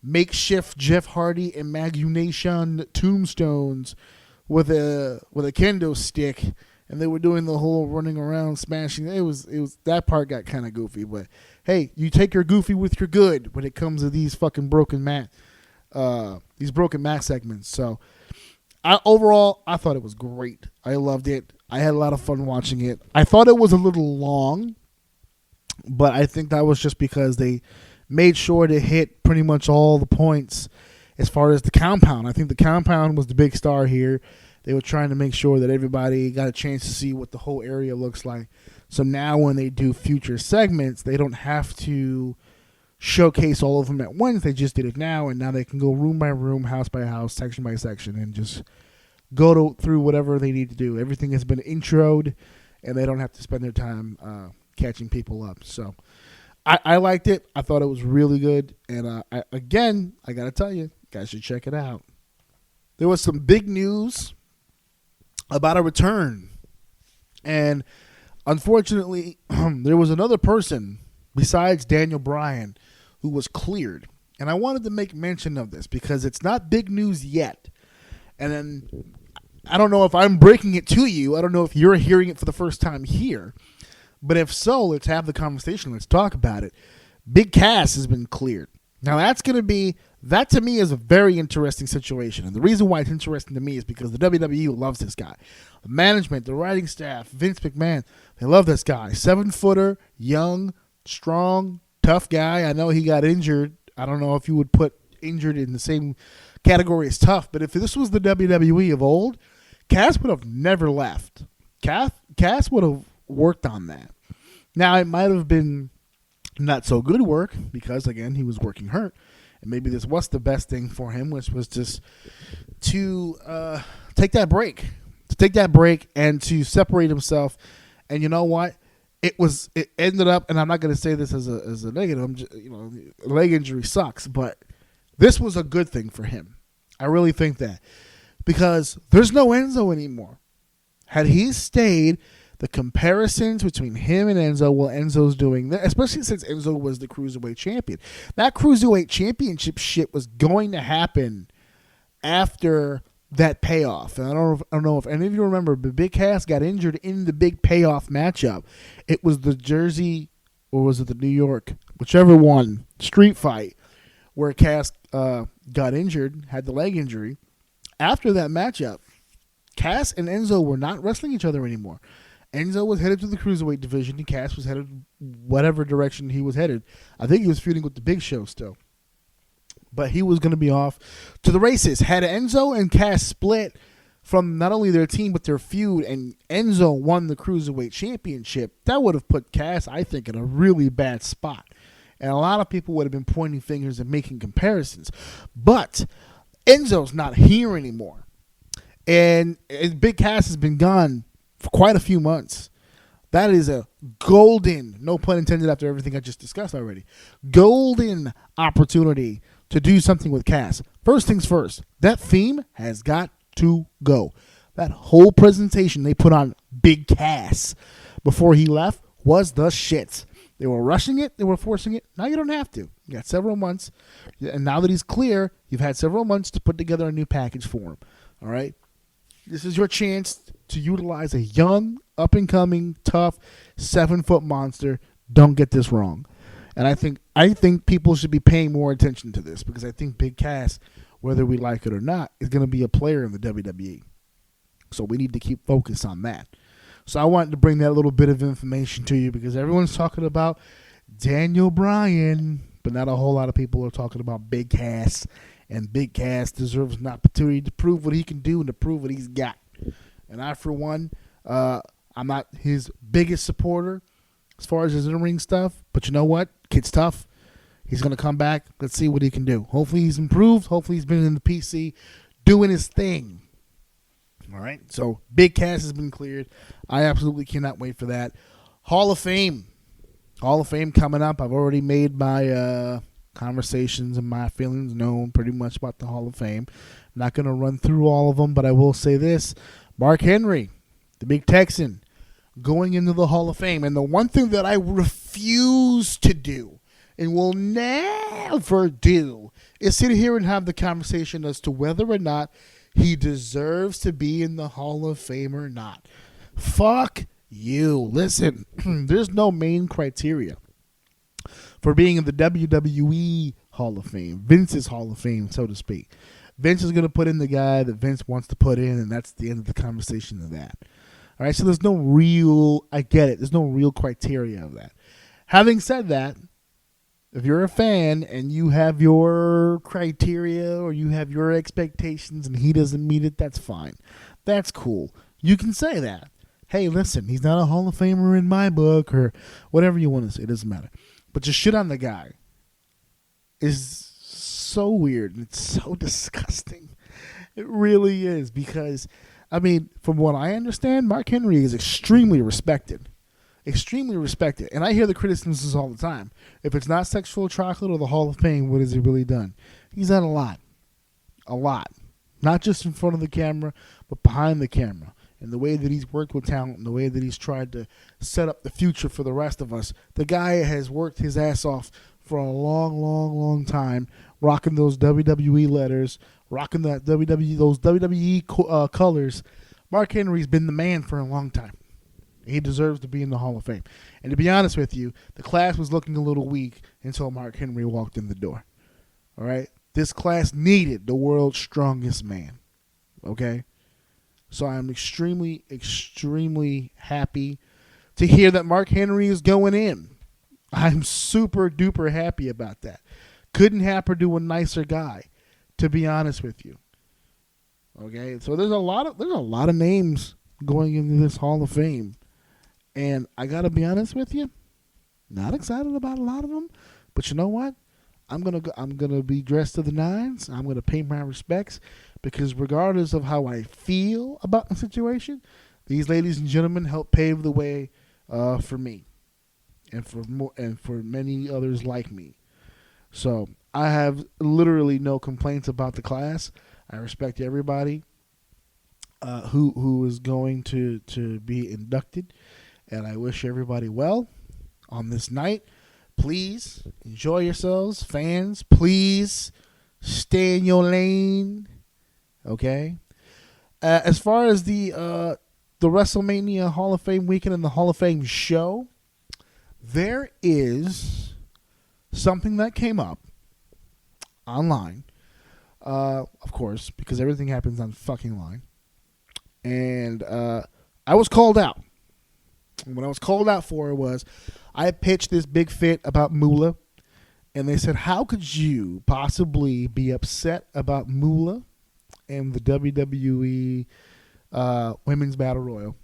makeshift Jeff Hardy imagination tombstones with a kendo stick, and they were doing the whole running around smashing. It was that part got kind of goofy, but hey, you take your goofy with your good when it comes to these fucking broken mat segments. So overall, I thought it was great. I loved it. I had a lot of fun watching it. I thought it was a little long, but I think that was just because they made sure to hit pretty much all the points as far as the compound. I think the compound was the big star here. They were trying to make sure that everybody got a chance to see what the whole area looks like. So now when they do future segments, they don't have to showcase all of them at once. They just did it now, and now they can go room by room, house by house, section by section, and just go through whatever they need to do. Everything has been introed, and they don't have to spend their time catching people up. So I liked it. I thought it was really good. And I got to tell you, guys should check it out. There was some big news about a return. And unfortunately, there was another person besides Daniel Bryan who was cleared. And I wanted to make mention of this because it's not big news yet. And then I don't know if I'm breaking it to you. I don't know if you're hearing it for the first time here. But if so, let's have the conversation. Let's talk about it. Big Cass has been cleared. Now, that to me is a very interesting situation. And the reason why it's interesting to me is because the WWE loves this guy. The management, the writing staff, Vince McMahon, they love this guy. 7-footer, young, strong, tough guy. I know he got injured. I don't know if you would put injured in the same category as tough. But if this was the WWE of old, Cass would have never left. Cass would have worked on that. Now, it might have been not so good work because, again, he was working hurt. And maybe this was the best thing for him, which was just to take that break. To take that break and to separate himself. And you know what? It ended up, and I'm not going to say this as a negative. Leg injury sucks, but this was a good thing for him. I really think that. Because there's no Enzo anymore. Had he stayed, the comparisons between him and Enzo, well, Enzo's doing that, especially since Enzo was the Cruiserweight champion. That Cruiserweight championship shit was going to happen after that payoff. And I don't know if any of you remember, but Big Cass got injured in the big payoff matchup. It was the Jersey, or was it the New York, whichever one, street fight, where Cass got injured, had the leg injury. After that matchup, Cass and Enzo were not wrestling each other anymore. Enzo was headed to the Cruiserweight division, and Cass was headed whatever direction he was headed. I think he was feuding with the Big Show still. But he was going to be off to the races. Had Enzo and Cass split from not only their team, but their feud, and Enzo won the Cruiserweight championship, that would have put Cass, I think, in a really bad spot. And a lot of people would have been pointing fingers and making comparisons. But Enzo's not here anymore. And Big Cass has been gone for quite a few months. That is a golden, no pun intended after everything I just discussed already, golden opportunity to do something with Cass. First things first, that theme has got to go. That whole presentation they put on Big Cass before he left was the shit. They were rushing it. They were forcing it. Now you don't have to. You got several months. And now that he's clear, you've had several months to put together a new package for him. All right? This is your chance to utilize a young, up-and-coming, tough, 7-foot monster. Don't get this wrong. And I think people should be paying more attention to this because I think Big Cass, whether we like it or not, is going to be a player in the WWE. So we need to keep focus on that. So I wanted to bring that little bit of information to you because everyone's talking about Daniel Bryan, but not a whole lot of people are talking about Big Cass. And Big Cass deserves an opportunity to prove what he can do and to prove what he's got. And I, for one, I'm not his biggest supporter as far as his in-ring stuff. But you know what? Kid's tough. He's going to come back. Let's see what he can do. Hopefully he's improved. Hopefully he's been in the PC doing his thing. All right? So Big Cass has been cleared. I absolutely cannot wait for that. Hall of Fame. Hall of Fame coming up. I've already made my conversations and my feelings known pretty much about the Hall of Fame. I'm not going to run through all of them, but I will say this. Mark Henry, the big Texan, going into the Hall of Fame. And the one thing that I refuse to do and will never do is sit here and have the conversation as to whether or not he deserves to be in the Hall of Fame or not. Fuck you. Listen, there's no main criteria for being in the WWE Hall of Fame, Vince's Hall of Fame, so to speak. Vince is going to put in the guy that Vince wants to put in, and that's the end of the conversation of that. All right, so there's no real, I get it, there's no real criteria of that. Having said that, if you're a fan and you have your criteria or you have your expectations and he doesn't meet it, that's fine. That's cool. You can say that. Hey, listen, he's not a Hall of Famer in my book, or whatever you want to say. It doesn't matter. But to shit on the guy is so weird and it's so disgusting. It really is, because, I mean, from what I understand, Mark Henry is extremely respected. Extremely respected. And I hear the criticisms all the time. If it's not Sexual Chocolate or the Hall of Fame, what has he really done? He's done a lot. A lot. Not just in front of the camera, but behind the camera. And the way that he's worked with talent and the way that he's tried to set up the future for the rest of us. The guy has worked his ass off for a long, long, long time, rocking those WWE letters, rocking those WWE colors. Mark Henry's been the man for a long time. He deserves to be in the Hall of Fame. And to be honest with you, the class was looking a little weak until Mark Henry walked in the door. All right? This class needed the world's strongest man. Okay? So I'm extremely, extremely happy to hear that Mark Henry is going in. I'm super duper happy about that. Couldn't happen to a nicer guy, to be honest with you. Okay? So there's a lot of names going into this Hall of Fame. And I got to be honest with you, not excited about a lot of them, but you know what? I'm gonna be dressed to the nines. I'm gonna pay my respects, because regardless of how I feel about the situation, these ladies and gentlemen helped pave the way for me, and for many others like me. So I have literally no complaints about the class. I respect everybody who is going to be inducted. And I wish everybody well on this night. Please enjoy yourselves. Fans, please stay in your lane. Okay? As far as the WrestleMania Hall of Fame weekend and the Hall of Fame show, there is something that came up online. Of course, because everything happens on fucking line. And I was called out. And what I was called out for was, I pitched this big fit about Moolah, and they said, how could you possibly be upset about Moolah and the WWE Women's Battle Royal,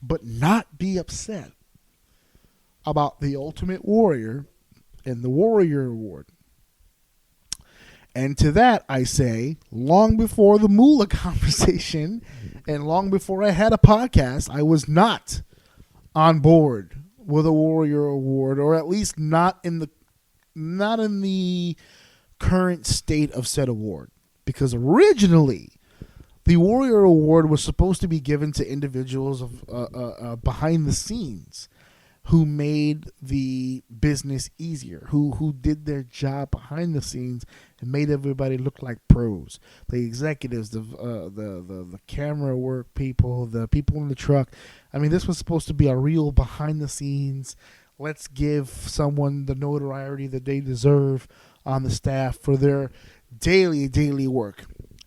but not be upset about the Ultimate Warrior and the Warrior Award? And to that, I say, long before the Moolah conversation and long before I had a podcast, I was not on board with a Warrior Award, or at least not in the current state of said award, because originally the Warrior Award was supposed to be given to individuals of behind the scenes who made the business easier, who did their job behind the scenes and made everybody look like pros. The executives, the camera work people, the people in the truck. I mean, this was supposed to be a real behind the scenes, let's give someone the notoriety that they deserve on the staff for their daily work.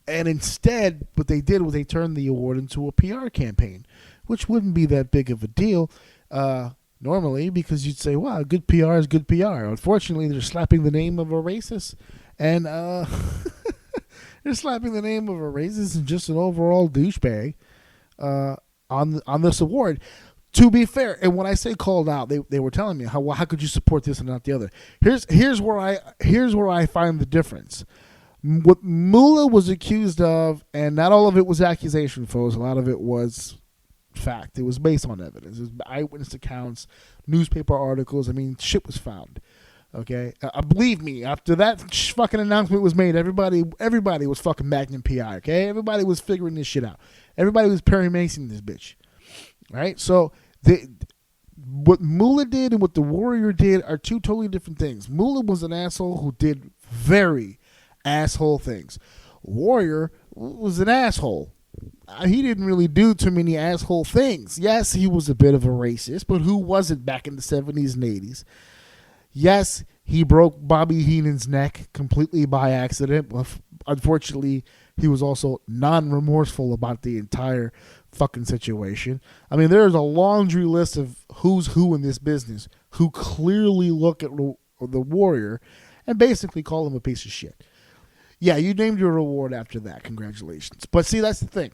And instead, what they did was they turned the award into a PR campaign, which wouldn't be that big of a deal normally, because you'd say, wow, good PR is good PR. Unfortunately, they're slapping the name of a racist, and they're slapping the name of a racist and just an overall douchebag on this award. To be fair, and when I say called out, they were telling me how could you support this and not the other. Here's where I find the difference. What Moolah was accused of, and not all of it was accusation, folks. A lot of it was fact. It was based on evidence. It was eyewitness accounts, newspaper articles. I mean, shit was found. Okay, believe me. After that fucking announcement was made, everybody was fucking Magnum PI. Okay, everybody was figuring this shit out. Everybody was Perry Mason this bitch. Right? So what Moolah did and what the Warrior did are two totally different things. Moolah was an asshole who did very asshole things. Warrior was an asshole. He didn't really do too many asshole things. Yes, he was a bit of a racist, but who wasn't back in the 70s and 80s? Yes, he broke Bobby Heenan's neck completely by accident. Unfortunately, he was also non-remorseful about the entire fucking situation. I mean, there's a laundry list of who's who in this business who clearly look at the Warrior and basically call him a piece of shit. Yeah, you named your reward after that. Congratulations. But see, that's the thing.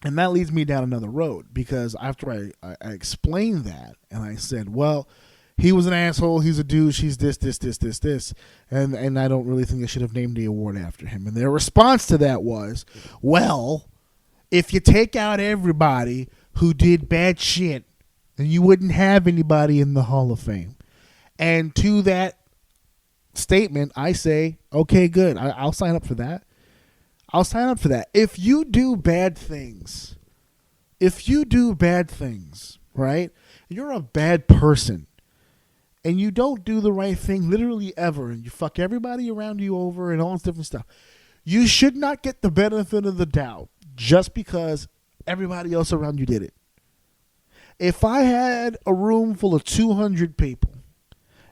And that leads me down another road, because after I explained that and I said, well, he was an asshole, he's a douche, he's this, and I don't really think I should have named the award after him. And their response to that was, well, if you take out everybody who did bad shit, then you wouldn't have anybody in the Hall of Fame. And to that statement, I say, okay, good. I'll sign up for that. I'll sign up for that. If you do bad things, right, you're a bad person, and you don't do the right thing literally ever, and you fuck everybody around you over and all this different stuff, you should not get the benefit of the doubt just because everybody else around you did it. If I had a room full of 200 people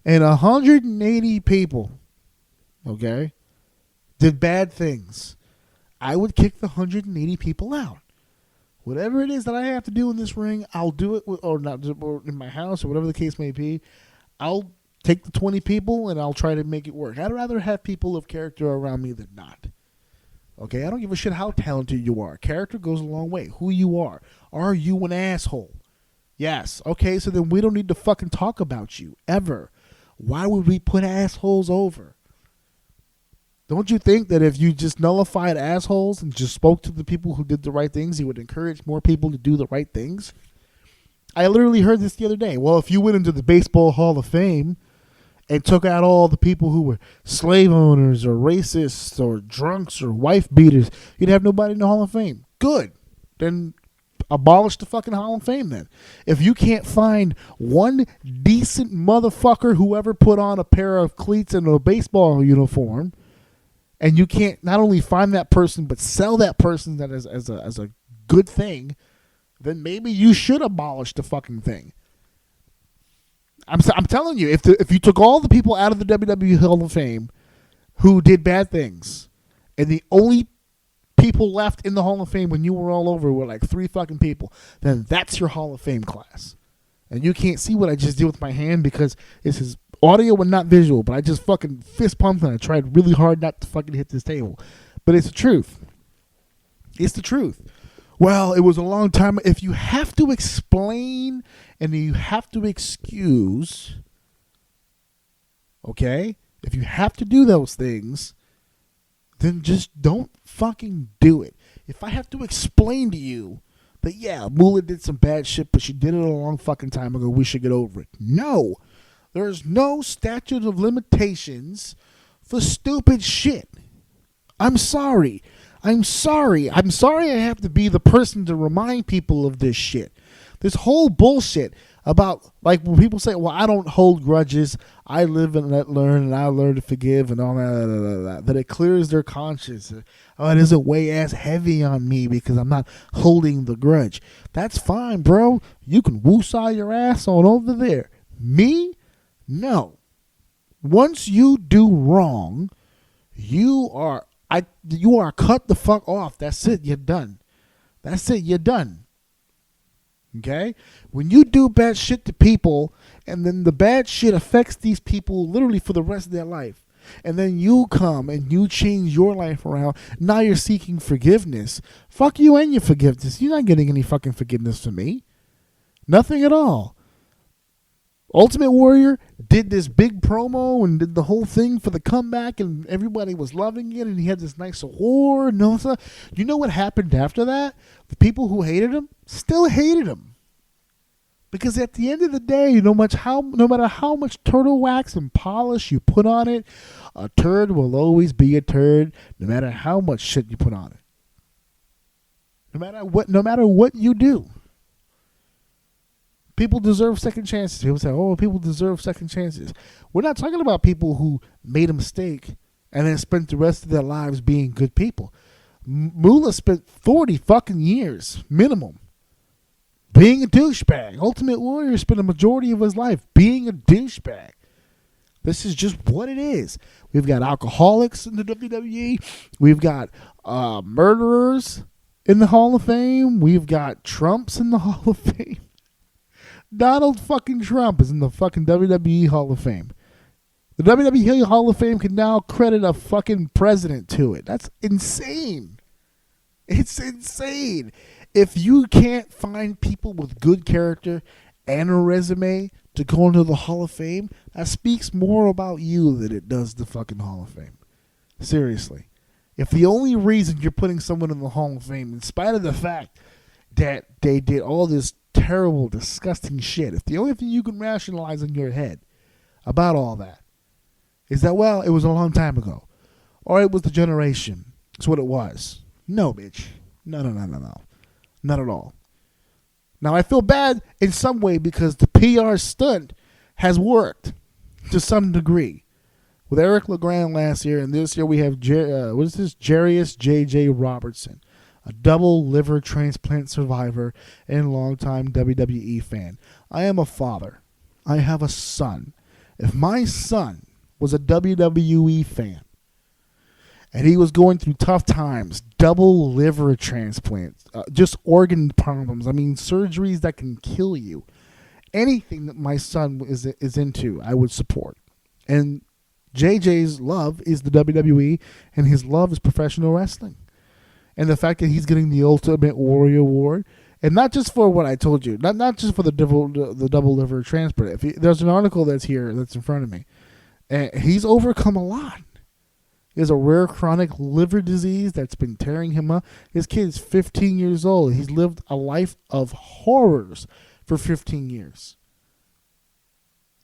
and 180 people, okay, did bad things, I would kick the 180 people out. Whatever it is that I have to do in this ring, I'll do it, or in my house, or whatever the case may be. I'll take the 20 people and I'll try to make it work. I'd rather have people of character around me than not. Okay, I don't give a shit how talented you are. Character goes a long way. Who you are. Are you an asshole? Yes. Okay, so then we don't need to fucking talk about you, ever. Why would we put assholes over? Don't you think that if you just nullified assholes and just spoke to the people who did the right things, you would encourage more people to do the right things? I literally heard this the other day. Well, if you went into the Baseball Hall of Fame and took out all the people who were slave owners or racists or drunks or wife beaters, you'd have nobody in the Hall of Fame. Good. Then abolish the fucking Hall of Fame then. If you can't find one decent motherfucker who ever put on a pair of cleats and a baseball uniform, and you can't not only find that person but sell that person that as a good thing, then maybe you should abolish the fucking thing. I'm telling you, if you took all the people out of the WWE Hall of Fame who did bad things, and the only people left in the Hall of Fame when you were all over were like 3 fucking people, then that's your Hall of Fame class. And you can't see what I just did with my hand because this is audio and not visual, but I just fucking fist pumped and I tried really hard not to fucking hit this table. But it's the truth. It's the truth. Well, it was a long time. If you have to explain and you have to excuse, okay? If you have to do those things, then just don't fucking do it. If I have to explain to you that, yeah, Moolah did some bad shit, but she did it a long fucking time ago, we should get over it. No. There's no statute of limitations for stupid shit. I'm sorry. I'm sorry I have to be the person to remind people of this shit. This whole bullshit about, like, when people say, well, I don't hold grudges, I live and let learn, and I learn to forgive, and all that it clears their conscience. Oh, it doesn't weigh as heavy on me because I'm not holding the grudge. That's fine, bro. You can woosah your ass on over there. Me? No. Once you do wrong, you are cut the fuck off. That's it. You're done. That's it. You're done. Okay? When you do bad shit to people, and then the bad shit affects these people literally for the rest of their life, and then you come and you change your life around, now you're seeking forgiveness. Fuck you and your forgiveness. You're not getting any fucking forgiveness from me. Nothing at all. Ultimate Warrior did this big promo and did the whole thing for the comeback, and everybody was loving it, and he had this nice award and all that stuff. You know what happened after that? The people who hated him still hated him. Because at the end of the day, no matter how much turtle wax and polish you put on it, a turd will always be a turd, no matter how much shit you put on it. No matter what you do. People deserve second chances. People say, oh, people deserve second chances. We're not talking about people who made a mistake and then spent the rest of their lives being good people. Moolah spent 40 fucking years, minimum, being a douchebag. Ultimate Warrior spent a majority of his life being a douchebag. This is just what it is. We've got alcoholics in the WWE. We've got murderers. in the Hall of Fame. We've got Trump's in the Hall of Fame. Donald fucking Trump is in the fucking WWE Hall of Fame. The WWE Hall of Fame can now credit a fucking president to it. That's insane. It's insane. If you can't find people with good character and a resume to go into the Hall of Fame, that speaks more about you than it does the fucking Hall of Fame. Seriously. If the only reason you're putting someone in the Hall of Fame, in spite of the fact that they did all this terrible, disgusting shit, if the only thing you can rationalize in your head about all that is that, well, it was a long time ago, or it was the generation, it's what it was. No, bitch. No. Not at all. Now, I feel bad in some way because the PR stunt has worked to some degree. With Eric LeGrand last year, and this year we have, Jarius J.J. Robertson, a double liver transplant survivor and longtime WWE fan. I am a father. I have a son. If my son was a WWE fan, and he was going through tough times, double liver transplants, just organ problems, I mean, surgeries that can kill you. Anything that my son is into, I would support. And JJ's love is the WWE, and his love is professional wrestling. And the fact that he's getting the Ultimate Warrior Award, and not just for what I told you, not just for the double liver transplant. There's an article that's here, that's in front of me, and he's overcome a lot. He has a rare chronic liver disease that's been tearing him up. His kid is 15 years old. He's lived a life of horrors for 15 years.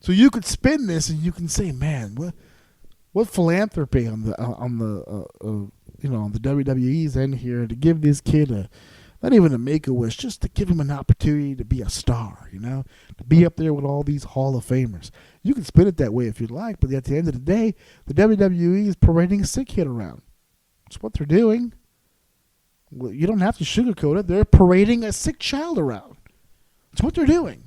So you could spin this and you can say, man, what philanthropy on the WWE's end here to give this kid not even a Make-A-Wish, just to give him an opportunity to be a star, to be up there with all these Hall of Famers. You can spin it that way if you'd like, but at the end of the day, the WWE is parading a sick kid around. That's what they're doing. Well, you don't have to sugarcoat it. They're parading a sick child around. That's what they're doing.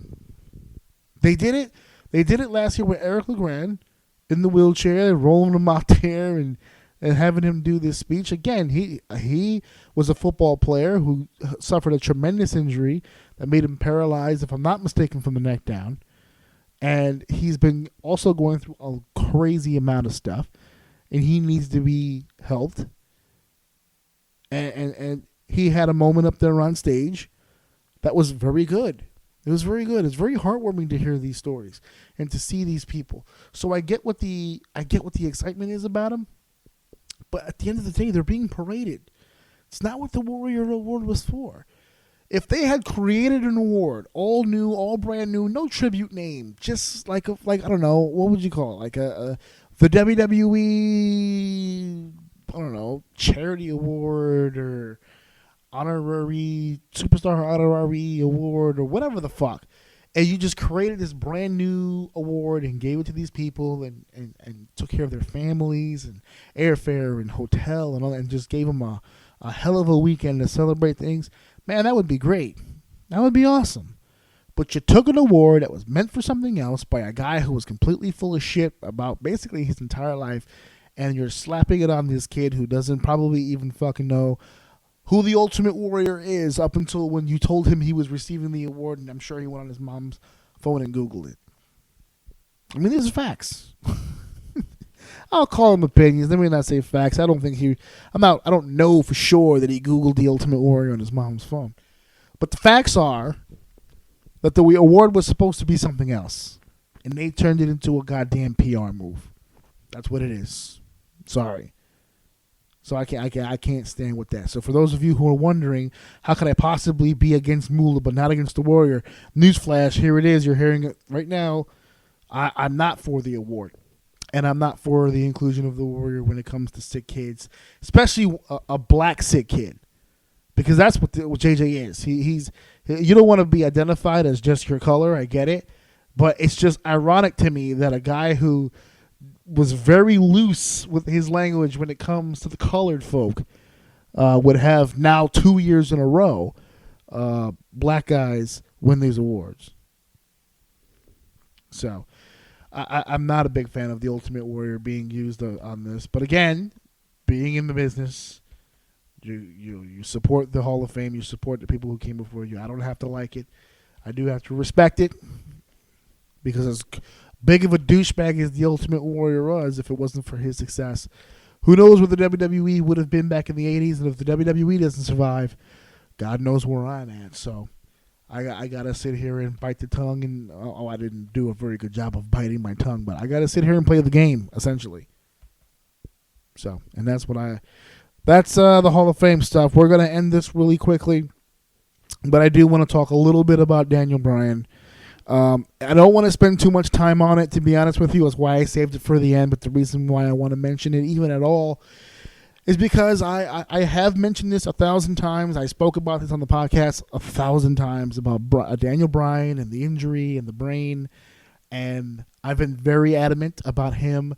They did it. They did it last year with Eric LeGrand in the wheelchair, rolling him out there and having him do this speech. Again, he was a football player who suffered a tremendous injury that made him paralyzed, if I'm not mistaken, from the neck down. And he's been also going through a crazy amount of stuff, and he needs to be helped. And he had a moment up there on stage that was very good. It was very good. It's very heartwarming to hear these stories and to see these people. So I get what the excitement is about them. But at the end of the day, they're being paraded. It's not what the Warrior Award was for. If they had created an award, all new, all brand new, no tribute name, just like I don't know, what would you call it? Like the WWE, I don't know, charity award or superstar honorary award or whatever the fuck. And you just created this brand new award and gave it to these people and took care of their families and airfare and hotel and all that, and just gave them a hell of a weekend to celebrate things. Man, that would be great. That would be awesome. But you took an award that was meant for something else by a guy who was completely full of shit about basically his entire life, and you're slapping it on this kid who doesn't probably even fucking know who the Ultimate Warrior is up until when you told him he was receiving the award, and I'm sure he went on his mom's phone and Googled it. I mean, these are facts. I'll call them opinions. Let me not say facts. I don't know for sure that he Googled the Ultimate Warrior on his mom's phone. But the facts are that the award was supposed to be something else, and they turned it into a goddamn PR move. That's what it is. Sorry. So I can't stand with that. So for those of you who are wondering, how could I possibly be against Moolah but not against the Warrior? Newsflash, here it is. You're hearing it right now. I'm not for the award. And I'm not for the inclusion of the Warrior when it comes to sick kids, especially a black sick kid. Because that's what JJ is. You don't want to be identified as just your color. I get it. But it's just ironic to me that a guy who was very loose with his language when it comes to the colored folk would have now 2 years in a row black guys win these awards. So I'm not a big fan of the Ultimate Warrior being used on this. But again, being in the business, You support the Hall of Fame. You support the people who came before you. I don't have to like it. I do have to respect it, because as big of a douchebag as the Ultimate Warrior was, if it wasn't for his success, who knows what the WWE would have been back in the 80s. And if the WWE doesn't survive, God knows where I'm at. So I got to sit here and bite the tongue. And I didn't do a very good job of biting my tongue, but I got to sit here and play the game, essentially. So, and that's the Hall of Fame stuff. We're going to end this really quickly, but I do want to talk a little bit about Daniel Bryan. I don't want to spend too much time on it, to be honest with you. That's why I saved it for the end. But the reason why I want to mention it even at all is because I have mentioned this 1,000 times. I spoke about this on the podcast 1,000 times about Daniel Bryan and the injury and the brain. And I've been very adamant about him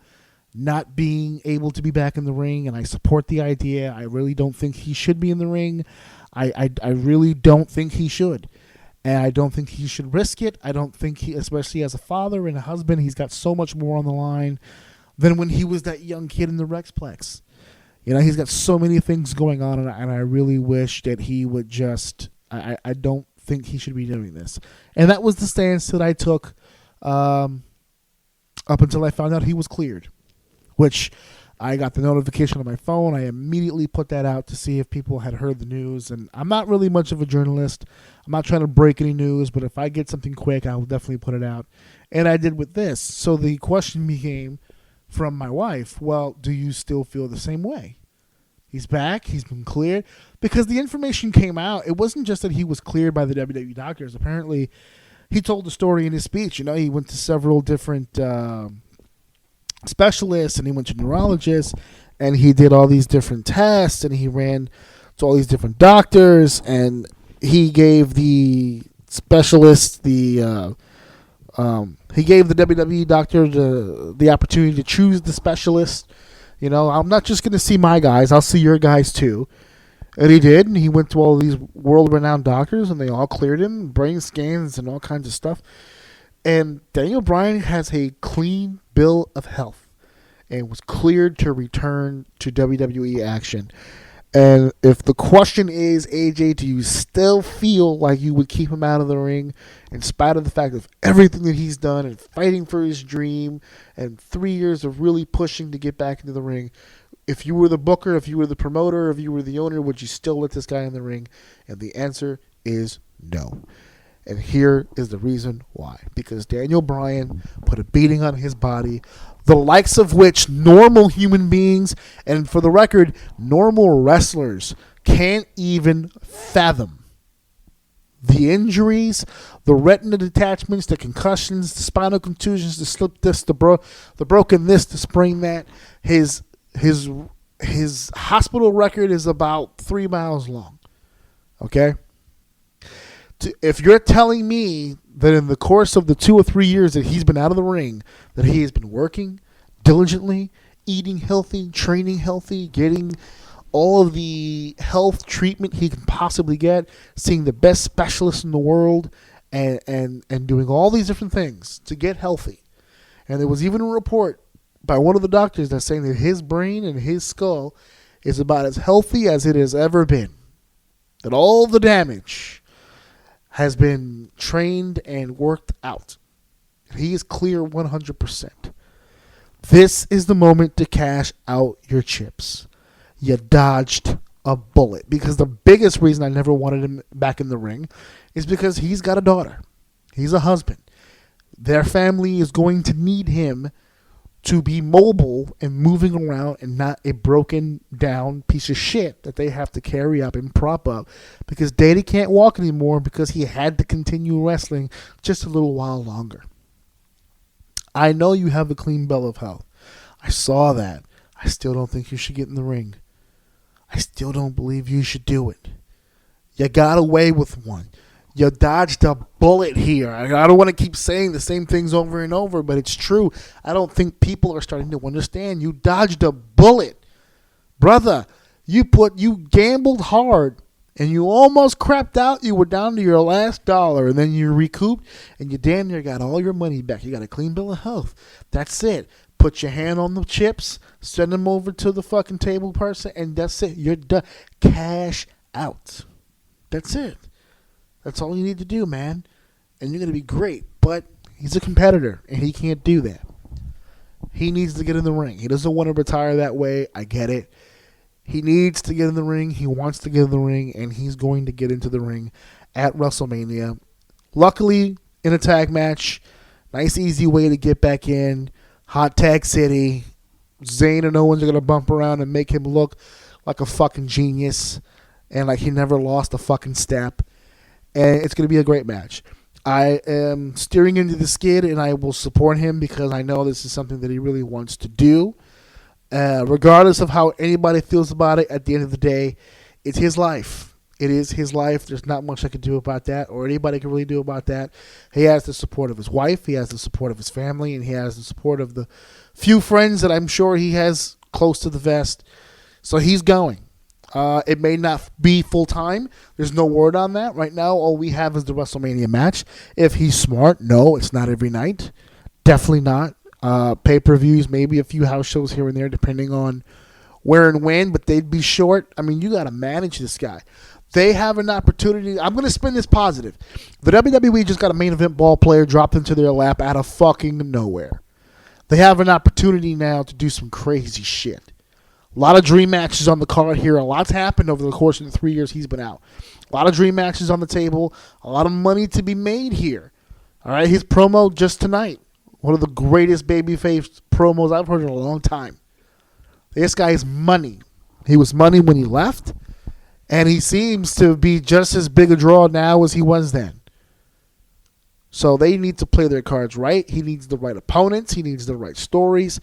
not being able to be back in the ring. And I support the idea. I really don't think he should be in the ring. I really don't think he should. And I don't think he should risk it. I don't think he, especially as a father and a husband, he's got so much more on the line than when he was that young kid in the Rexplex. You know, he's got so many things going on, and I really wish that he would just, I don't think he should be doing this. And that was the stance that I took up until I found out he was cleared, which I got the notification on my phone. I immediately put that out to see if people had heard the news. And I'm not really much of a journalist. I'm not trying to break any news, but if I get something quick, I will definitely put it out. And I did with this. So the question became from my wife, well, do you still feel the same way? He's back. He's been cleared. Because the information came out. It wasn't just that he was cleared by the WWE doctors. Apparently, he told the story in his speech. You know, he went to several different specialists, and he went to neurologists, and he did all these different tests, and he ran to all these different doctors, and he gave the specialists he gave the WWE doctor the opportunity to choose the specialist. You know, I'm not just going to see my guys, I'll see your guys too. And he did, and he went to all these world-renowned doctors, and they all cleared him, brain scans and all kinds of stuff. And Daniel Bryan has a clean bill of health and was cleared to return to WWE action. And if the question is, AJ, do you still feel like you would keep him out of the ring in spite of the fact of everything that he's done and fighting for his dream and 3 years of really pushing to get back into the ring? If you were the booker, if you were the promoter, if you were the owner, would you still let this guy in the ring? And the answer is no. And here is the reason why. Because Daniel Bryan put a beating on his body, the likes of which normal human beings, and for the record, normal wrestlers, can't even fathom. The injuries, the retina detachments, the concussions, the spinal contusions, the slip disc, the broken this, the sprain that. His hospital record is about 3 miles long. Okay? If you're telling me that in the course of the 2 or 3 years that he's been out of the ring, that he has been working diligently, eating healthy, training healthy, getting all of the health treatment he can possibly get, seeing the best specialists in the world, and doing all these different things to get healthy. And there was even a report by one of the doctors that's saying that his brain and his skull is about as healthy as it has ever been. That all the damage has been trained and worked out. He is clear 100%. This is the moment to cash out your chips. You dodged a bullet. Because the biggest reason I never wanted him back in the ring is because he's got a daughter. He's a husband. Their family is going to need him to be mobile and moving around and not a broken down piece of shit that they have to carry up and prop up, because Daddy can't walk anymore because he had to continue wrestling just a little while longer. I know you have a clean bill of health. I saw that. I still don't think you should get in the ring. I still don't believe you should do it. You got away with one. You dodged a bullet here. I don't want to keep saying the same things over and over, but it's true. I don't think people are starting to understand. You dodged a bullet. Brother, you gambled hard, and you almost crapped out. You were down to your last dollar, and then you recouped, and you damn near got all your money back. You got a clean bill of health. That's it. put your hand on the chips, send them over to the fucking table person, and that's it. You're done. Cash out. That's it. That's all you need to do, man. And you're going to be great. But he's a competitor, and he can't do that. He needs to get in the ring. He doesn't want to retire that way. I get it. He needs to get in the ring. He wants to get in the ring, and he's going to get into the ring at WrestleMania. Luckily, in a tag match, nice, easy way to get back in. Hot Tag City. Zayn and Owens are going to bump around and make him look like a fucking genius and like he never lost a fucking step. And it's going to be a great match. I am steering into the skid, and I will support him because I know this is something that he really wants to do. Regardless of how anybody feels about it, at the end of the day, it's his life. It is his life. There's not much I can do about that, or anybody can really do about that. He has the support of his wife. He has the support of his family, and he has the support of the few friends that I'm sure he has close to the vest. So he's going. It may not be full time. There's no word on that. Right now, all we have is the WrestleMania match. If he's smart, no, it's not every night. Definitely not. Pay-per-views, maybe a few house shows here and there, depending on where and when, but they'd be short. I mean, you got to manage this guy. They have an opportunity. I'm going to spin this positive. The WWE just got a main event ball player dropped into their lap out of fucking nowhere. They have an opportunity now to do some crazy shit. A lot of dream matches on the card here. A lot's happened over the course of the 3 years he's been out. A lot of dream matches on the table. A lot of money to be made here. All right, his promo just tonight. One of the greatest babyface promos I've heard in a long time. This guy is money. He was money when he left, and he seems to be just as big a draw now as he was then. So they need to play their cards right. He needs the right opponents. He needs the right stories.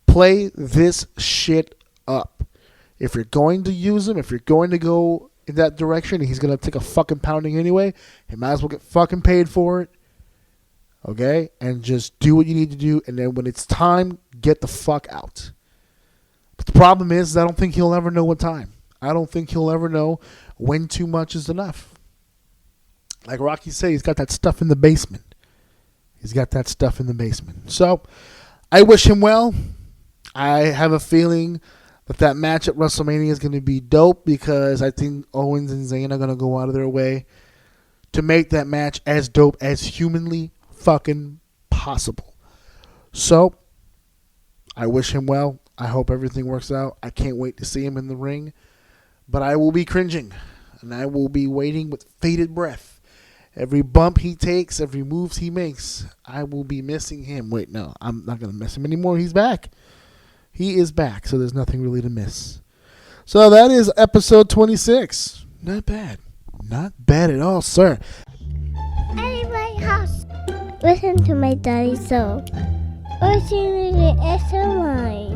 Play this shit up. If you're going to use him, if you're going to go in that direction, he's going to take a fucking pounding anyway. He might as well get fucking paid for it. Okay? And just do what you need to do, and then when it's time, get the fuck out. But the problem is I don't think he'll ever know what time. I don't think he'll ever know when too much is enough. Like Rocky said, he's got that stuff in the basement. He's got that stuff in the basement. So, I wish him well. I have a feeling that match at WrestleMania is going to be dope because I think Owens and Zayn are going to go out of their way to make that match as dope as humanly fucking possible. So, I wish him well. I hope everything works out. I can't wait to see him in the ring. But I will be cringing, and I will be waiting with bated breath. Every bump he takes, every moves he makes, I will be missing him. Wait, no, I'm not going to miss him anymore. He's back. He is back, so there's nothing really to miss. So that is episode 26. Not bad. Not bad at all, sir. At my house. Listen to my daddy so. Or see me the SMI.